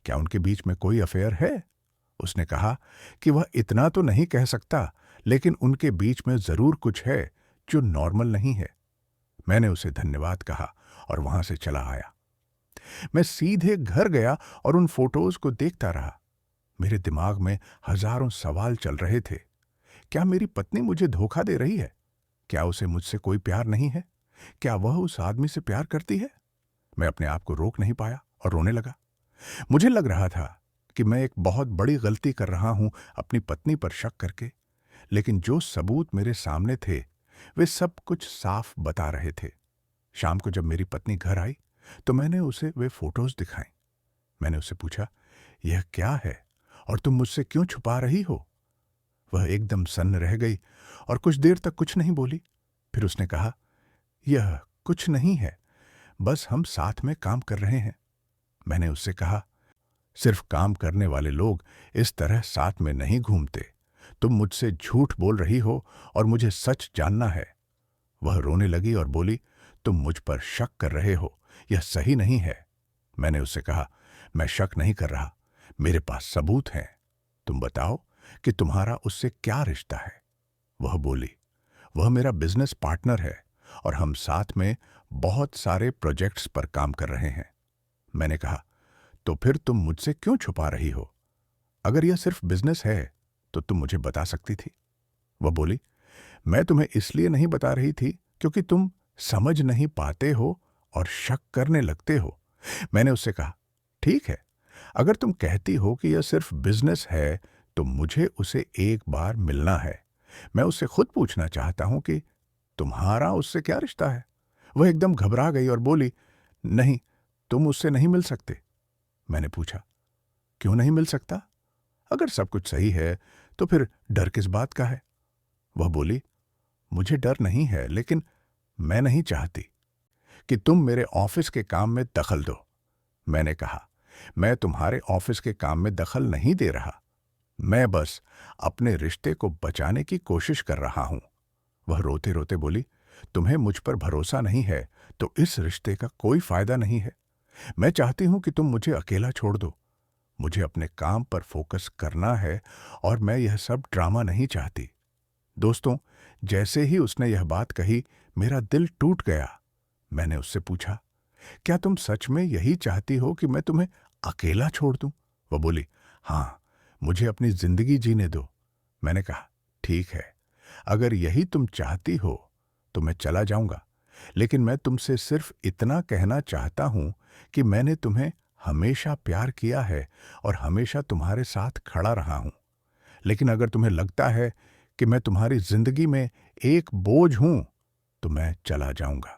क्या उनके बीच में कोई अफेयर है? उसने कहा कि वह इतना तो नहीं कह सकता, लेकिन उनके बीच में जरूर कुछ है जो नॉर्मल नहीं है। मैंने उसे धन्यवाद कहा और वहां से चला आया। मैं सीधे घर गया और उन फोटोज को देखता रहा। मेरे दिमाग में हजारों सवाल चल रहे थे। क्या मेरी पत्नी मुझे धोखा दे रही है? क्या उसे मुझसे कोई प्यार नहीं है? क्या वह उस आदमी से प्यार करती है? मैं अपने आप को रोक नहीं पाया और रोने लगा। मुझे लग रहा था कि मैं एक बहुत बड़ी गलती कर रहा हूं अपनी पत्नी पर शक करके, लेकिन जो सबूत मेरे सामने थे वे सब कुछ साफ बता रहे थे। शाम को जब मेरी पत्नी घर आई तो मैंने उसे वे फोटोज दिखाई। मैंने उससे पूछा, यह क्या है और तुम मुझसे क्यों छुपा रही हो? वह एकदम सन्न रह गई और कुछ देर तक कुछ नहीं बोली। फिर उसने कहा, यह कुछ नहीं है, बस हम साथ में काम कर रहे हैं। मैंने उससे कहा, सिर्फ काम करने वाले लोग इस तरह साथ में नहीं घूमते। तुम मुझसे झूठ बोल रही हो और मुझे सच जानना है। वह रोने लगी और बोली, तुम मुझ पर शक कर रहे हो, यह सही नहीं है। मैंने उससे कहा, मैं शक नहीं कर रहा, मेरे पास सबूत हैं। तुम बताओ कि तुम्हारा उससे क्या रिश्ता है? वह बोली, वह मेरा बिजनेस पार्टनर है और हम साथ में बहुत सारे प्रोजेक्ट्स पर काम कर रहे हैं। मैंने कहा, तो फिर तुम मुझसे क्यों छुपा रही हो? अगर यह सिर्फ बिजनेस है तो तुम मुझे बता सकती थी। वह बोली, मैं तुम्हें इसलिए नहीं बता रही थी क्योंकि तुम समझ नहीं पाते हो और शक करने लगते हो। मैंने उससे कहा, ठीक है, अगर तुम कहती हो कि यह सिर्फ बिजनेस है तो मुझे उसे एक बार मिलना है। मैं उससे खुद पूछना चाहता हूं कि तुम्हारा उससे क्या रिश्ता है। वह एकदम घबरा गई और बोली, नहीं, तुम उससे नहीं मिल सकते। मैंने पूछा, क्यों नहीं मिल सकता? अगर सब कुछ सही है तो फिर डर किस बात का है? वह बोली, मुझे डर नहीं है, लेकिन मैं नहीं चाहती कि तुम मेरे ऑफिस के काम में दखल दो। मैंने कहा, मैं तुम्हारे ऑफिस के काम में दखल नहीं दे रहा, मैं बस अपने रिश्ते को बचाने की कोशिश कर रहा हूं। वह रोते रोते बोली, तुम्हें मुझ पर भरोसा नहीं है तो इस रिश्ते का कोई फायदा नहीं है। मैं चाहती हूं कि तुम मुझे अकेला छोड़ दो। मुझे अपने काम पर फोकस करना है और मैं यह सब ड्रामा नहीं चाहती। दोस्तों, जैसे ही उसने यह बात कही मेरा दिल टूट गया। मैंने उससे पूछा, क्या तुम सच में यही चाहती हो कि मैं तुम्हें अकेला छोड़ दूं? वह बोली, हाँ, मुझे अपनी जिंदगी जीने दो। मैंने कहा, ठीक है, अगर यही तुम चाहती हो तो मैं चला जाऊंगा, लेकिन मैं तुमसे सिर्फ इतना कहना चाहता हूं कि मैंने तुम्हें हमेशा प्यार किया है और हमेशा तुम्हारे साथ खड़ा रहा हूं। लेकिन अगर तुम्हें लगता है कि मैं तुम्हारी जिंदगी में एक बोझ हूं तो मैं चला जाऊंगा।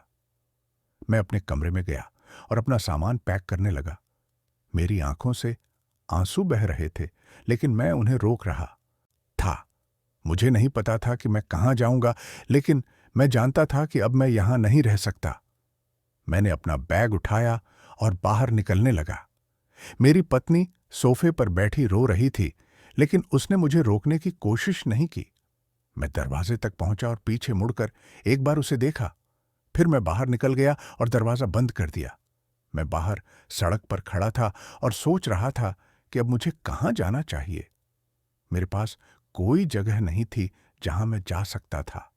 मैं अपने कमरे में गया और अपना सामान पैक करने लगा। मेरी आंखों से आंसू बह रहे थे, लेकिन मैं उन्हें रोक रहा था। मुझे नहीं पता था कि मैं कहाँ जाऊंगा, लेकिन मैं जानता था कि अब मैं यहां नहीं रह सकता। मैंने अपना बैग उठाया और बाहर निकलने लगा। मेरी पत्नी सोफे पर बैठी रो रही थी, लेकिन उसने मुझे रोकने की कोशिश नहीं की। मैं दरवाजे तक पहुंचा और पीछे मुड़कर एक बार उसे देखा। फिर मैं बाहर निकल गया और दरवाजा बंद कर दिया। मैं बाहर सड़क पर खड़ा था और सोच रहा था कि अब मुझे कहां जाना चाहिए। मेरे पास कोई जगह नहीं थी जहां मैं जा सकता था।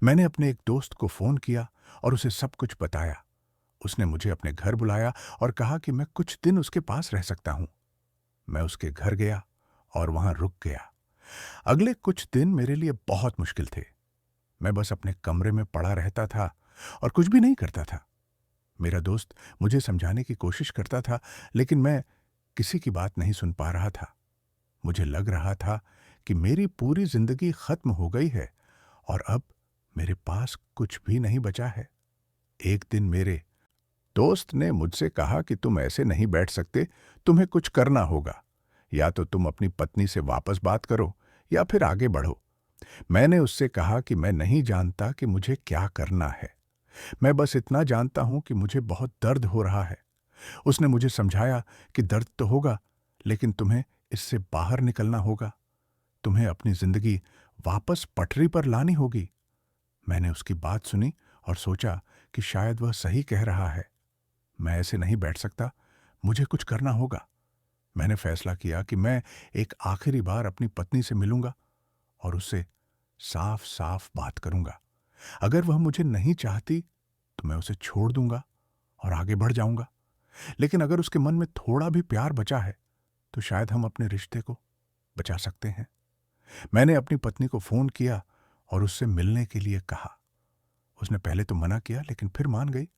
मैंने अपने एक दोस्त को फोन किया और उसे सब कुछ बताया। उसने मुझे अपने घर बुलाया और कहा कि मैं कुछ दिन उसके पास रह सकता हूं। मैं उसके घर गया और वहां रुक गया। अगले कुछ दिन मेरे लिए बहुत मुश्किल थे। मैं बस अपने कमरे में पड़ा रहता था और कुछ भी नहीं करता था। मेरा दोस्त मुझे समझाने की कोशिश करता था, लेकिन मैं किसी की बात नहीं सुन पा रहा था। मुझे लग रहा था कि मेरी पूरी जिंदगी खत्म हो गई है और अब मेरे पास कुछ भी नहीं बचा है। एक दिन मेरे दोस्त ने मुझसे कहा कि तुम ऐसे नहीं बैठ सकते, तुम्हें कुछ करना होगा। या तो तुम अपनी पत्नी से वापस बात करो या फिर आगे बढ़ो। मैंने उससे कहा कि मैं नहीं जानता कि मुझे क्या करना है। मैं बस इतना जानता हूं कि मुझे बहुत दर्द हो रहा है। उसने मुझे समझाया कि दर्द तो होगा, लेकिन तुम्हें इससे बाहर निकलना होगा। तुम्हें अपनी जिंदगी वापस पटरी पर लानी होगी। मैंने उसकी बात सुनी और सोचा कि शायद वह सही कह रहा है। मैं ऐसे नहीं बैठ सकता, मुझे कुछ करना होगा। मैंने फैसला किया कि मैं एक आखिरी बार अपनी पत्नी से मिलूंगा और उससे साफ साफ बात करूंगा। अगर वह मुझे नहीं चाहती तो मैं उसे छोड़ दूंगा और आगे बढ़ जाऊंगा। लेकिन अगर उसके मन में थोड़ा भी प्यार बचा है तो शायद हम अपने रिश्ते को बचा सकते हैं। मैंने अपनी पत्नी को फोन किया और उससे मिलने के लिए कहा। उसने पहले तो मना किया, लेकिन फिर मान गई।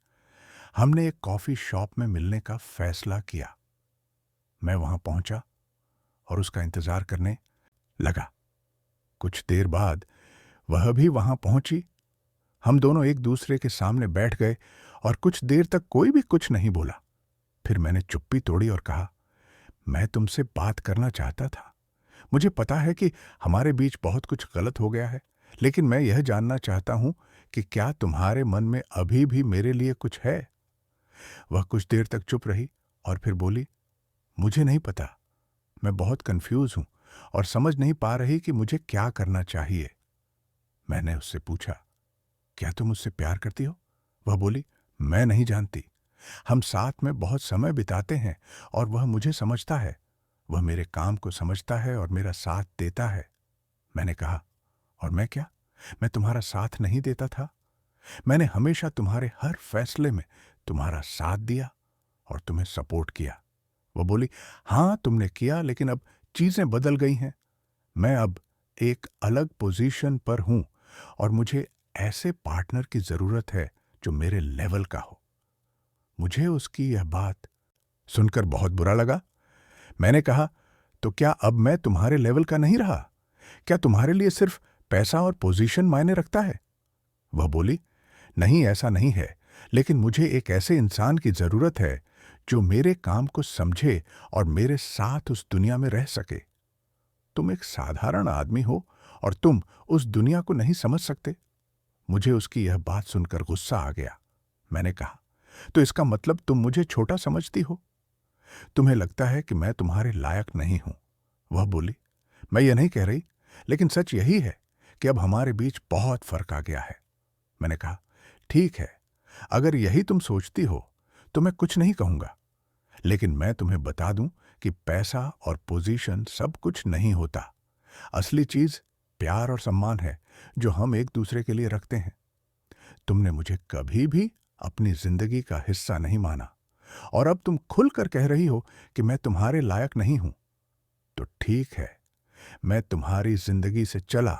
हमने एक कॉफी शॉप में मिलने का फैसला किया। मैं वहां पहुंचा और उसका इंतजार करने लगा। कुछ देर बाद वह भी वहां पहुंची। हम दोनों एक दूसरे के सामने बैठ गए और कुछ देर तक कोई भी कुछ नहीं बोला। फिर मैंने चुप्पी तोड़ी और कहा, मैं तुमसे बात करना चाहता था। मुझे पता है कि हमारे बीच बहुत कुछ गलत हो गया है, लेकिन मैं यह जानना चाहता हूं कि क्या तुम्हारे मन में अभी भी मेरे लिए कुछ है। वह कुछ देर तक चुप रही और फिर बोली, मुझे नहीं पता। मैं बहुत कंफ्यूज हूं और समझ नहीं पा रही कि मुझे क्या करना चाहिए। मैंने उससे पूछा, क्या तुम मुझसे प्यार करती हो? वह बोली, मैं नहीं जानती। हम साथ में बहुत समय बिताते हैं और वह मुझे समझता है। वह मेरे काम को समझता है और मेरा साथ देता है। मैंने कहा, और मैं क्या? मैं तुम्हारा साथ नहीं देता था? मैंने हमेशा तुम्हारे हर फैसले में तुम्हारा साथ दिया और तुम्हें सपोर्ट किया। वो बोली, हां तुमने किया, लेकिन अब चीजें बदल गई हैं। मैं अब एक अलग पोजीशन पर हूं और मुझे ऐसे पार्टनर की जरूरत है जो मेरे लेवल का हो। मुझे उसकी यह बात सुनकर बहुत बुरा लगा। मैंने कहा, तो क्या अब मैं तुम्हारे लेवल का नहीं रहा? क्या तुम्हारे लिए सिर्फ पैसा और पोजीशन मायने रखता है? वह बोली, नहीं ऐसा नहीं है, लेकिन मुझे एक ऐसे इंसान की जरूरत है जो मेरे काम को समझे और मेरे साथ उस दुनिया में रह सके। तुम एक साधारण आदमी हो और तुम उस दुनिया को नहीं समझ सकते। मुझे उसकी यह बात सुनकर गुस्सा आ गया। मैंने कहा, तो इसका मतलब तुम मुझे छोटा समझती हो? तुम्हें लगता है कि मैं तुम्हारे लायक नहीं हूं। वह बोली, मैं यह नहीं कह रही, लेकिन सच यही है कि अब हमारे बीच बहुत फर्क आ गया है। मैंने कहा, ठीक है, अगर यही तुम सोचती हो तो मैं कुछ नहीं कहूंगा, लेकिन मैं तुम्हें बता दूं कि पैसा और पोजीशन सब कुछ नहीं होता। असली चीज प्यार और सम्मान है जो हम एक दूसरे के लिए रखते हैं। तुमने मुझे कभी भी अपनी जिंदगी का हिस्सा नहीं माना और अब तुम खुलकर कह रही हो कि मैं तुम्हारे लायक नहीं हूं। तो ठीक है, मैं तुम्हारी जिंदगी से चला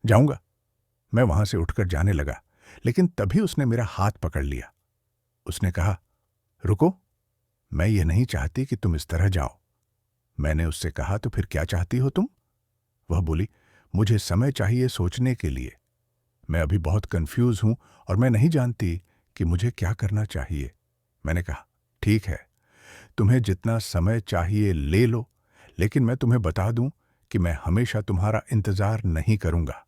जाऊंगा। मैं वहां से उठकर जाने लगा, लेकिन तभी उसने मेरा हाथ पकड़ लिया। उसने कहा, रुको, मैं ये नहीं चाहती कि तुम इस तरह जाओ। मैंने उससे कहा, तो फिर क्या चाहती हो तुम? वह बोली, मुझे समय चाहिए सोचने के लिए। मैं अभी बहुत कंफ्यूज हूं और मैं नहीं जानती कि मुझे क्या करना चाहिए। मैंने कहा, ठीक है, तुम्हें जितना समय चाहिए ले लो, लेकिन मैं तुम्हें बता दूं कि मैं हमेशा तुम्हारा इंतजार नहीं करूंगा।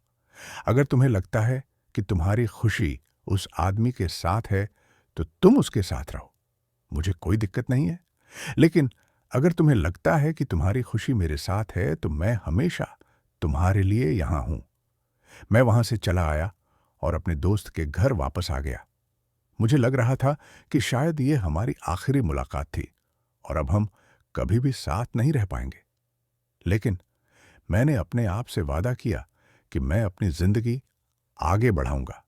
अगर तुम्हें लगता है कि तुम्हारी खुशी उस आदमी के साथ है, तो तुम उसके साथ रहो, मुझे कोई दिक्कत नहीं है। लेकिन अगर तुम्हें लगता है कि तुम्हारी खुशी मेरे साथ है, तो मैं हमेशा तुम्हारे लिए यहां हूं। मैं वहां से चला आया और अपने दोस्त के घर वापस आ गया। मुझे लग रहा था कि शायद ये हमारी आखिरी मुलाकात थी और अब हम कभी भी साथ नहीं रह पाएंगे। लेकिन मैंने अपने आप से वादा किया कि मैं अपनी जिंदगी आगे बढ़ाऊंगा,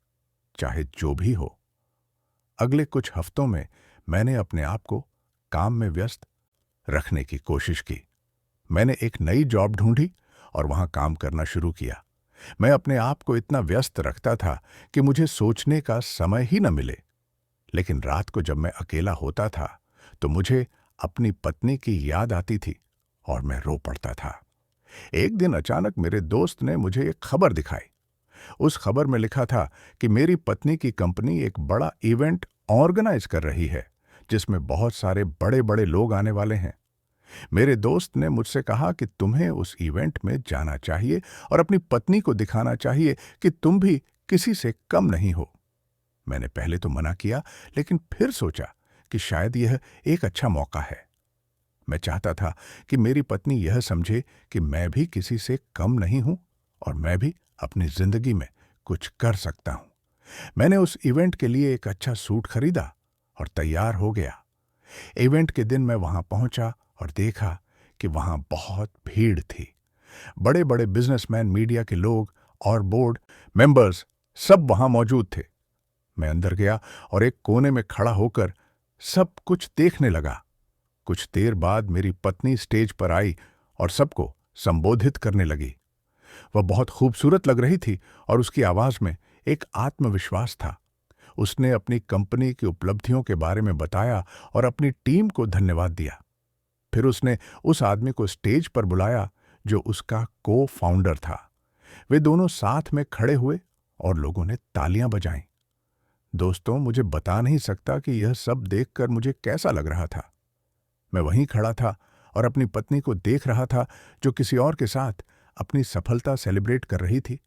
चाहे जो भी हो। अगले कुछ हफ्तों में मैंने अपने आप को काम में व्यस्त रखने की कोशिश की। मैंने एक नई जॉब ढूंढी और वहां काम करना शुरू किया। मैं अपने आप को इतना व्यस्त रखता था कि मुझे सोचने का समय ही न मिले। लेकिन रात को जब मैं अकेला होता था, तो मुझे अपनी पत्नी की याद आती थी और मैं रो पड़ता था। एक दिन अचानक मेरे दोस्त ने मुझे एक खबर दिखाई। उस खबर में लिखा था कि मेरी पत्नी की कंपनी एक बड़ा इवेंट ऑर्गेनाइज कर रही है, जिसमें बहुत सारे बड़े बड़े लोग आने वाले हैं। मेरे दोस्त ने मुझसे कहा कि तुम्हें उस इवेंट में जाना चाहिए और अपनी पत्नी को दिखाना चाहिए कि तुम भी किसी से कम नहीं हो। मैंने पहले तो मना किया, लेकिन फिर सोचा कि शायद यह एक अच्छा मौका है। मैं चाहता था कि मेरी पत्नी यह समझे कि मैं भी किसी से कम नहीं हूं और मैं भी अपनी जिंदगी में कुछ कर सकता हूं। मैंने उस इवेंट के लिए एक अच्छा सूट खरीदा और तैयार हो गया। इवेंट के दिन मैं वहां पहुंचा और देखा कि वहां बहुत भीड़ थी। बड़े बड़े बिजनेसमैन, मीडिया के लोग और बोर्ड मेंबर्स सब वहां मौजूद थे। मैं अंदर गया और एक कोने में खड़ा होकर सब कुछ देखने लगा। कुछ देर बाद मेरी पत्नी स्टेज पर आई और सबको संबोधित करने लगी। वह बहुत खूबसूरत लग रही थी और उसकी आवाज में एक आत्मविश्वास था। उसने अपनी कंपनी की उपलब्धियों के बारे में बताया और अपनी टीम को धन्यवाद दिया। फिर उसने उस आदमी को स्टेज पर बुलाया जो उसका को फाउंडर था। वे दोनों साथ में खड़े हुए और लोगों ने तालियां बजाईं। दोस्तों, मुझे बता नहीं सकता कि यह सब देखकर मुझे कैसा लग रहा था। मैं वहीं खड़ा था और अपनी पत्नी को देख रहा था, जो किसी और के साथ अपनी सफलता सेलिब्रेट कर रही थी।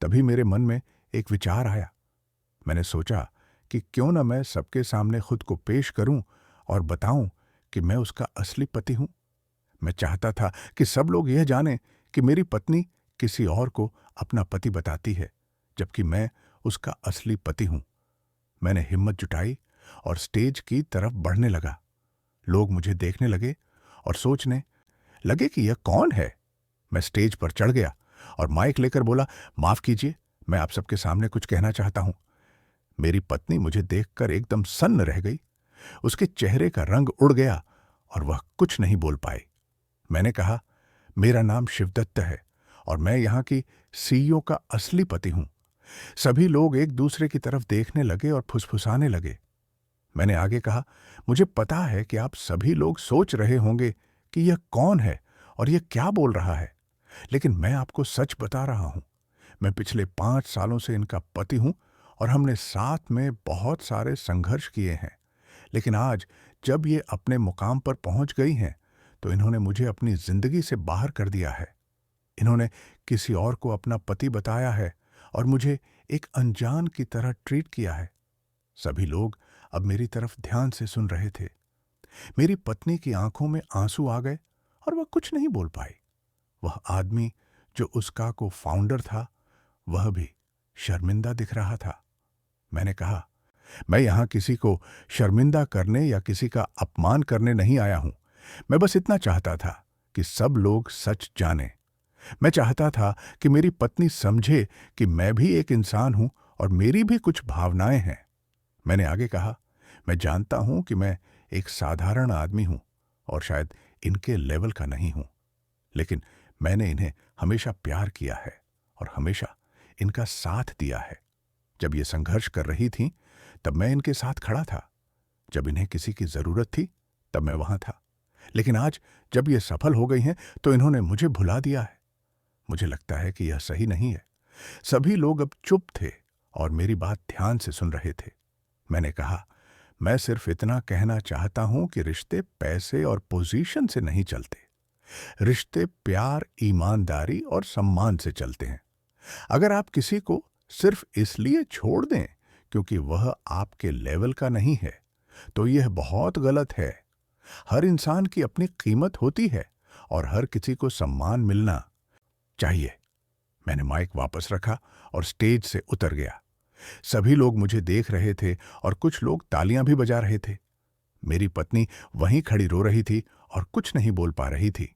तभी मेरे मन में एक विचार आया। मैंने सोचा कि क्यों न मैं सबके सामने खुद को पेश करूं और बताऊं कि मैं उसका असली पति हूं। मैं चाहता था कि सब लोग यह जानें कि मेरी पत्नी किसी और को अपना पति बताती है, जबकि मैं उसका असली पति हूं। मैंने हिम्मत जुटाई और स्टेज की तरफ बढ़ने लगा। लोग मुझे देखने लगे और सोचने लगे कि यह कौन है। मैं स्टेज पर चढ़ गया और माइक लेकर बोला, माफ कीजिए, मैं आप सबके सामने कुछ कहना चाहता हूं। मेरी पत्नी मुझे देखकर एकदम सन्न रह गई। उसके चेहरे का रंग उड़ गया और वह कुछ नहीं बोल पाई। मैंने कहा, मेरा नाम शिवदत्त है और मैं यहां की सीईओ का असली पति हूं। सभी लोग एक दूसरे की तरफ देखने लगे और फुसफुसाने लगे। मैंने आगे कहा, मुझे पता है कि आप सभी लोग सोच रहे होंगे कि यह कौन है और यह क्या बोल रहा है, लेकिन मैं आपको सच बता रहा हूं। मैं पिछले 5 सालों से इनका पति हूं और हमने साथ में बहुत सारे संघर्ष किए हैं। लेकिन आज जब ये अपने मुकाम पर पहुंच गई हैं, तो इन्होंने मुझे अपनी जिंदगी से बाहर कर दिया है। इन्होंने किसी और को अपना पति बताया है और मुझे एक अनजान की तरह ट्रीट किया है। सभी लोग अब मेरी तरफ ध्यान से सुन रहे थे। मेरी पत्नी की आंखों में आंसू आ गए और वह कुछ नहीं बोल पाई। वह आदमी जो उसका को फाउंडर था, वह भी शर्मिंदा दिख रहा था। मैंने कहा, मैं यहां किसी को शर्मिंदा करने या किसी का अपमान करने नहीं आया हूं। मैं बस इतना चाहता था कि सब लोग सच जानें। मैं चाहता था कि मेरी पत्नी समझे कि मैं भी एक इंसान हूं और मेरी भी कुछ भावनाएं हैं। मैंने आगे कहा, मैं जानता हूं कि मैं एक साधारण आदमी हूं और शायद इनके लेवल का नहीं हूं, लेकिन मैंने इन्हें हमेशा प्यार किया है और हमेशा इनका साथ दिया है। जब ये संघर्ष कर रही थीं, तब मैं इनके साथ खड़ा था। जब इन्हें किसी की जरूरत थी, तब मैं वहां था। लेकिन आज जब ये सफल हो गई हैं, तो इन्होंने मुझे भुला दिया है। मुझे लगता है कि यह सही नहीं है। सभी लोग अब चुप थे और मेरी बात ध्यान से सुन रहे थे। मैंने कहा, मैं सिर्फ इतना कहना चाहता हूं कि रिश्ते पैसे और पोजीशन से नहीं चलते। रिश्ते प्यार, ईमानदारी और सम्मान से चलते हैं। अगर आप किसी को सिर्फ इसलिए छोड़ दें क्योंकि वह आपके लेवल का नहीं है, तो यह बहुत गलत है। हर इंसान की अपनी कीमत होती है और हर किसी को सम्मान मिलना चाहिए। मैंने माइक वापस रखा और स्टेज से उतर गया। सभी लोग मुझे देख रहे थे और कुछ लोग तालियां भी बजा रहे थे। मेरी पत्नी वहीं खड़ी रो रही थी और कुछ नहीं बोल पा रही थी।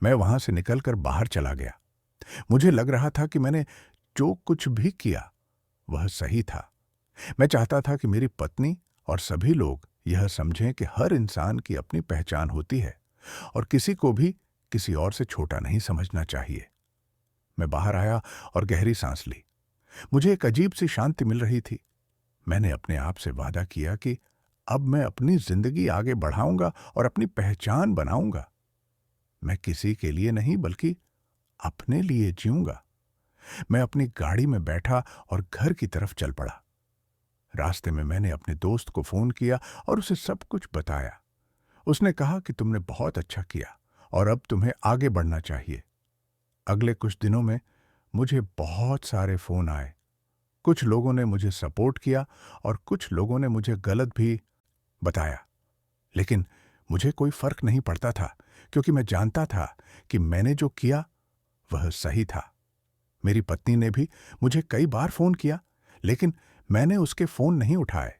मैं वहां से निकलकर बाहर चला गया। मुझे लग रहा था कि मैंने जो कुछ भी किया वह सही था। मैं चाहता था कि मेरी पत्नी और सभी लोग यह समझें कि हर इंसान की अपनी पहचान होती है और किसी को भी किसी और से छोटा नहीं समझना चाहिए। मैं बाहर आया और गहरी सांस ली। मुझे एक अजीब सी शांति मिल रही थी। मैंने अपने आप से वादा किया कि अब मैं अपनी जिंदगी आगे बढ़ाऊंगा और अपनी पहचान बनाऊंगा। मैं किसी के लिए नहीं बल्कि अपने लिए जीऊंगा। मैं अपनी गाड़ी में बैठा और घर की तरफ चल पड़ा। रास्ते में मैंने अपने दोस्त को फोन किया और उसे सब कुछ बताया। उसने कहा कि तुमने बहुत अच्छा किया और अब तुम्हें आगे बढ़ना चाहिए। अगले कुछ दिनों में मुझे बहुत सारे फोन आए। कुछ लोगों ने मुझे सपोर्ट किया और कुछ लोगों ने मुझे गलत भी बताया, लेकिन मुझे कोई फर्क नहीं पड़ता था क्योंकि मैं जानता था कि मैंने जो किया वह सही था। मेरी पत्नी ने भी मुझे कई बार फोन किया, लेकिन मैंने उसके फोन नहीं उठाए।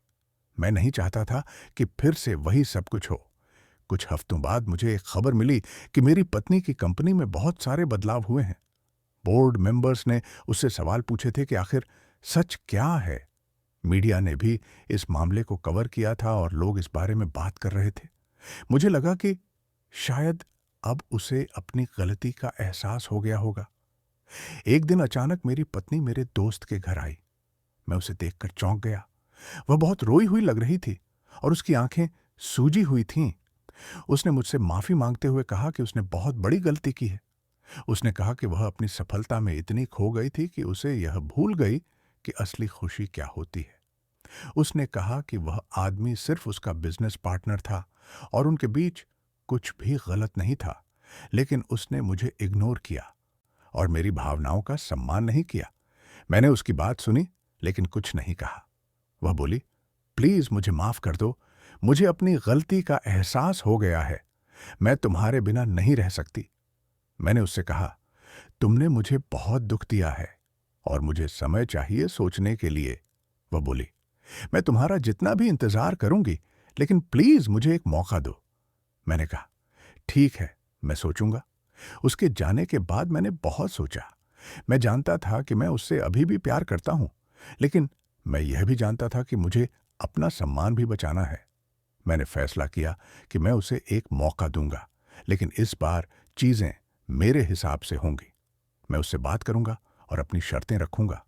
मैं नहीं चाहता था कि फिर से वही सब कुछ हो। कुछ हफ्तों बाद मुझे एक खबर मिली कि मेरी पत्नी की कंपनी में बहुत सारे बदलाव हुए हैं। बोर्ड मेंबर्स ने उससे सवाल पूछे थे कि आखिर सच क्या है। मीडिया ने भी इस मामले को कवर किया था और लोग इस बारे में बात कर रहे थे। मुझे लगा कि शायद अब उसे अपनी गलती का एहसास हो गया होगा। एक दिन अचानक मेरी पत्नी मेरे दोस्त के घर आई। मैं उसे देखकर चौंक गया। वह बहुत रोई हुई लग रही थी और उसकी आंखें सूजी हुई थीं। उसने मुझसे माफी मांगते हुए कहा कि उसने बहुत बड़ी गलती की है। उसने कहा कि वह अपनी सफलता में इतनी खो गई थी कि उसे यह भूल गई कि असली खुशी क्या होती है। उसने कहा कि वह आदमी सिर्फ उसका बिजनेस पार्टनर था और उनके बीच कुछ भी गलत नहीं था, लेकिन उसने मुझे इग्नोर किया और मेरी भावनाओं का सम्मान नहीं किया। मैंने उसकी बात सुनी लेकिन कुछ नहीं कहा। वह बोली, प्लीज मुझे माफ कर दो। मुझे अपनी गलती का एहसास हो गया है। मैं तुम्हारे बिना नहीं रह सकती। मैंने उससे कहा, तुमने मुझे बहुत दुख दिया है और मुझे समय चाहिए सोचने के लिए। वह बोली, मैं तुम्हारा जितना भी इंतजार करूंगी, लेकिन प्लीज मुझे एक मौका दो। मैंने कहा, ठीक है, मैं सोचूंगा। उसके जाने के बाद मैंने बहुत सोचा। मैं जानता था कि मैं उससे अभी भी प्यार करता हूं, लेकिन मैं यह भी जानता था कि मुझे अपना सम्मान भी बचाना है। मैंने फैसला किया कि मैं उसे एक मौका दूंगा, लेकिन इस बार चीजें मेरे हिसाब से होंगी। मैं उससे बात करूंगा और अपनी शर्तें रखूंगा।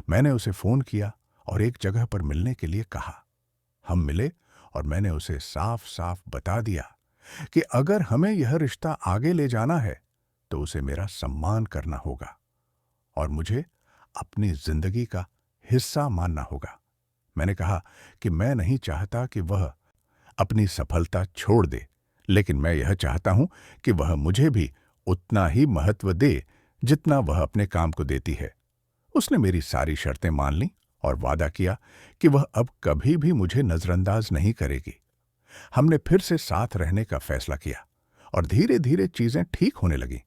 मैंने उसे फोन किया और एक जगह पर मिलने के लिए कहा। हम मिले और मैंने उसे साफ साफ बता दिया कि अगर हमें यह रिश्ता आगे ले जाना है तो उसे मेरा सम्मान करना होगा और मुझे अपनी जिंदगी का हिस्सा मानना होगा। मैंने कहा कि मैं नहीं चाहता कि वह अपनी सफलता छोड़ दे, लेकिन मैं यह चाहता हूं कि वह मुझे भी उतना ही महत्व दे जितना वह अपने काम को देती है। उसने मेरी सारी शर्तें मान लीं और वादा किया कि वह अब कभी भी मुझे नजरअंदाज नहीं करेगी। हमने फिर से साथ रहने का फैसला किया और धीरे धीरे चीजें ठीक होने लगीं।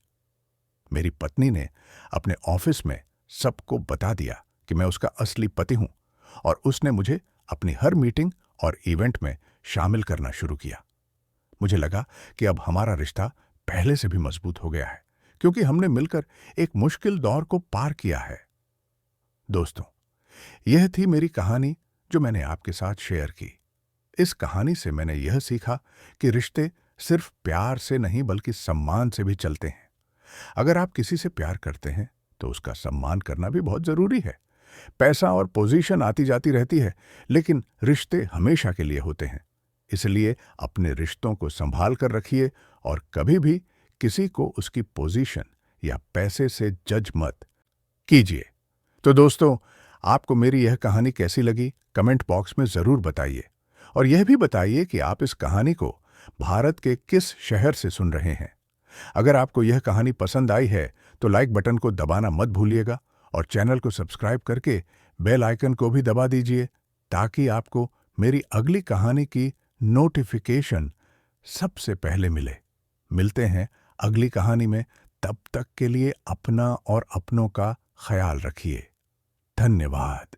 मेरी पत्नी ने अपने ऑफिस में सबको बता दिया कि मैं उसका असली पति हूं और उसने मुझे अपनी हर मीटिंग और इवेंट में शामिल करना शुरू किया। मुझे लगा कि अब हमारा रिश्ता पहले से भी मजबूत हो गया है, क्योंकि हमने मिलकर एक मुश्किल दौर को पार किया है। दोस्तों, यह थी मेरी कहानी जो मैंने आपके साथ शेयर की। इस कहानी से मैंने यह सीखा कि रिश्ते सिर्फ प्यार से नहीं बल्कि सम्मान से भी चलते हैं। अगर आप किसी से प्यार करते हैं तो उसका सम्मान करना भी बहुत जरूरी है। पैसा और पोजीशन आती जाती रहती है, लेकिन रिश्ते हमेशा के लिए होते हैं। इसलिए अपने रिश्तों को संभाल कर रखिए और कभी भी किसी को उसकी पोजीशन या पैसे से जज मत कीजिए। तो दोस्तों, आपको मेरी यह कहानी कैसी लगी कमेंट बॉक्स में जरूर बताइए और यह भी बताइए कि आप इस कहानी को भारत के किस शहर से सुन रहे हैं। अगर आपको यह कहानी पसंद आई है तो लाइक बटन को दबाना मत भूलिएगा और चैनल को सब्सक्राइब करके बेल आइकन को भी दबा दीजिए ताकि आपको मेरी अगली कहानी की नोटिफिकेशन सबसे पहले मिले। मिलते हैं अगली कहानी में, तब तक के लिए अपना और अपनों का ख्याल रखिए। धन्यवाद।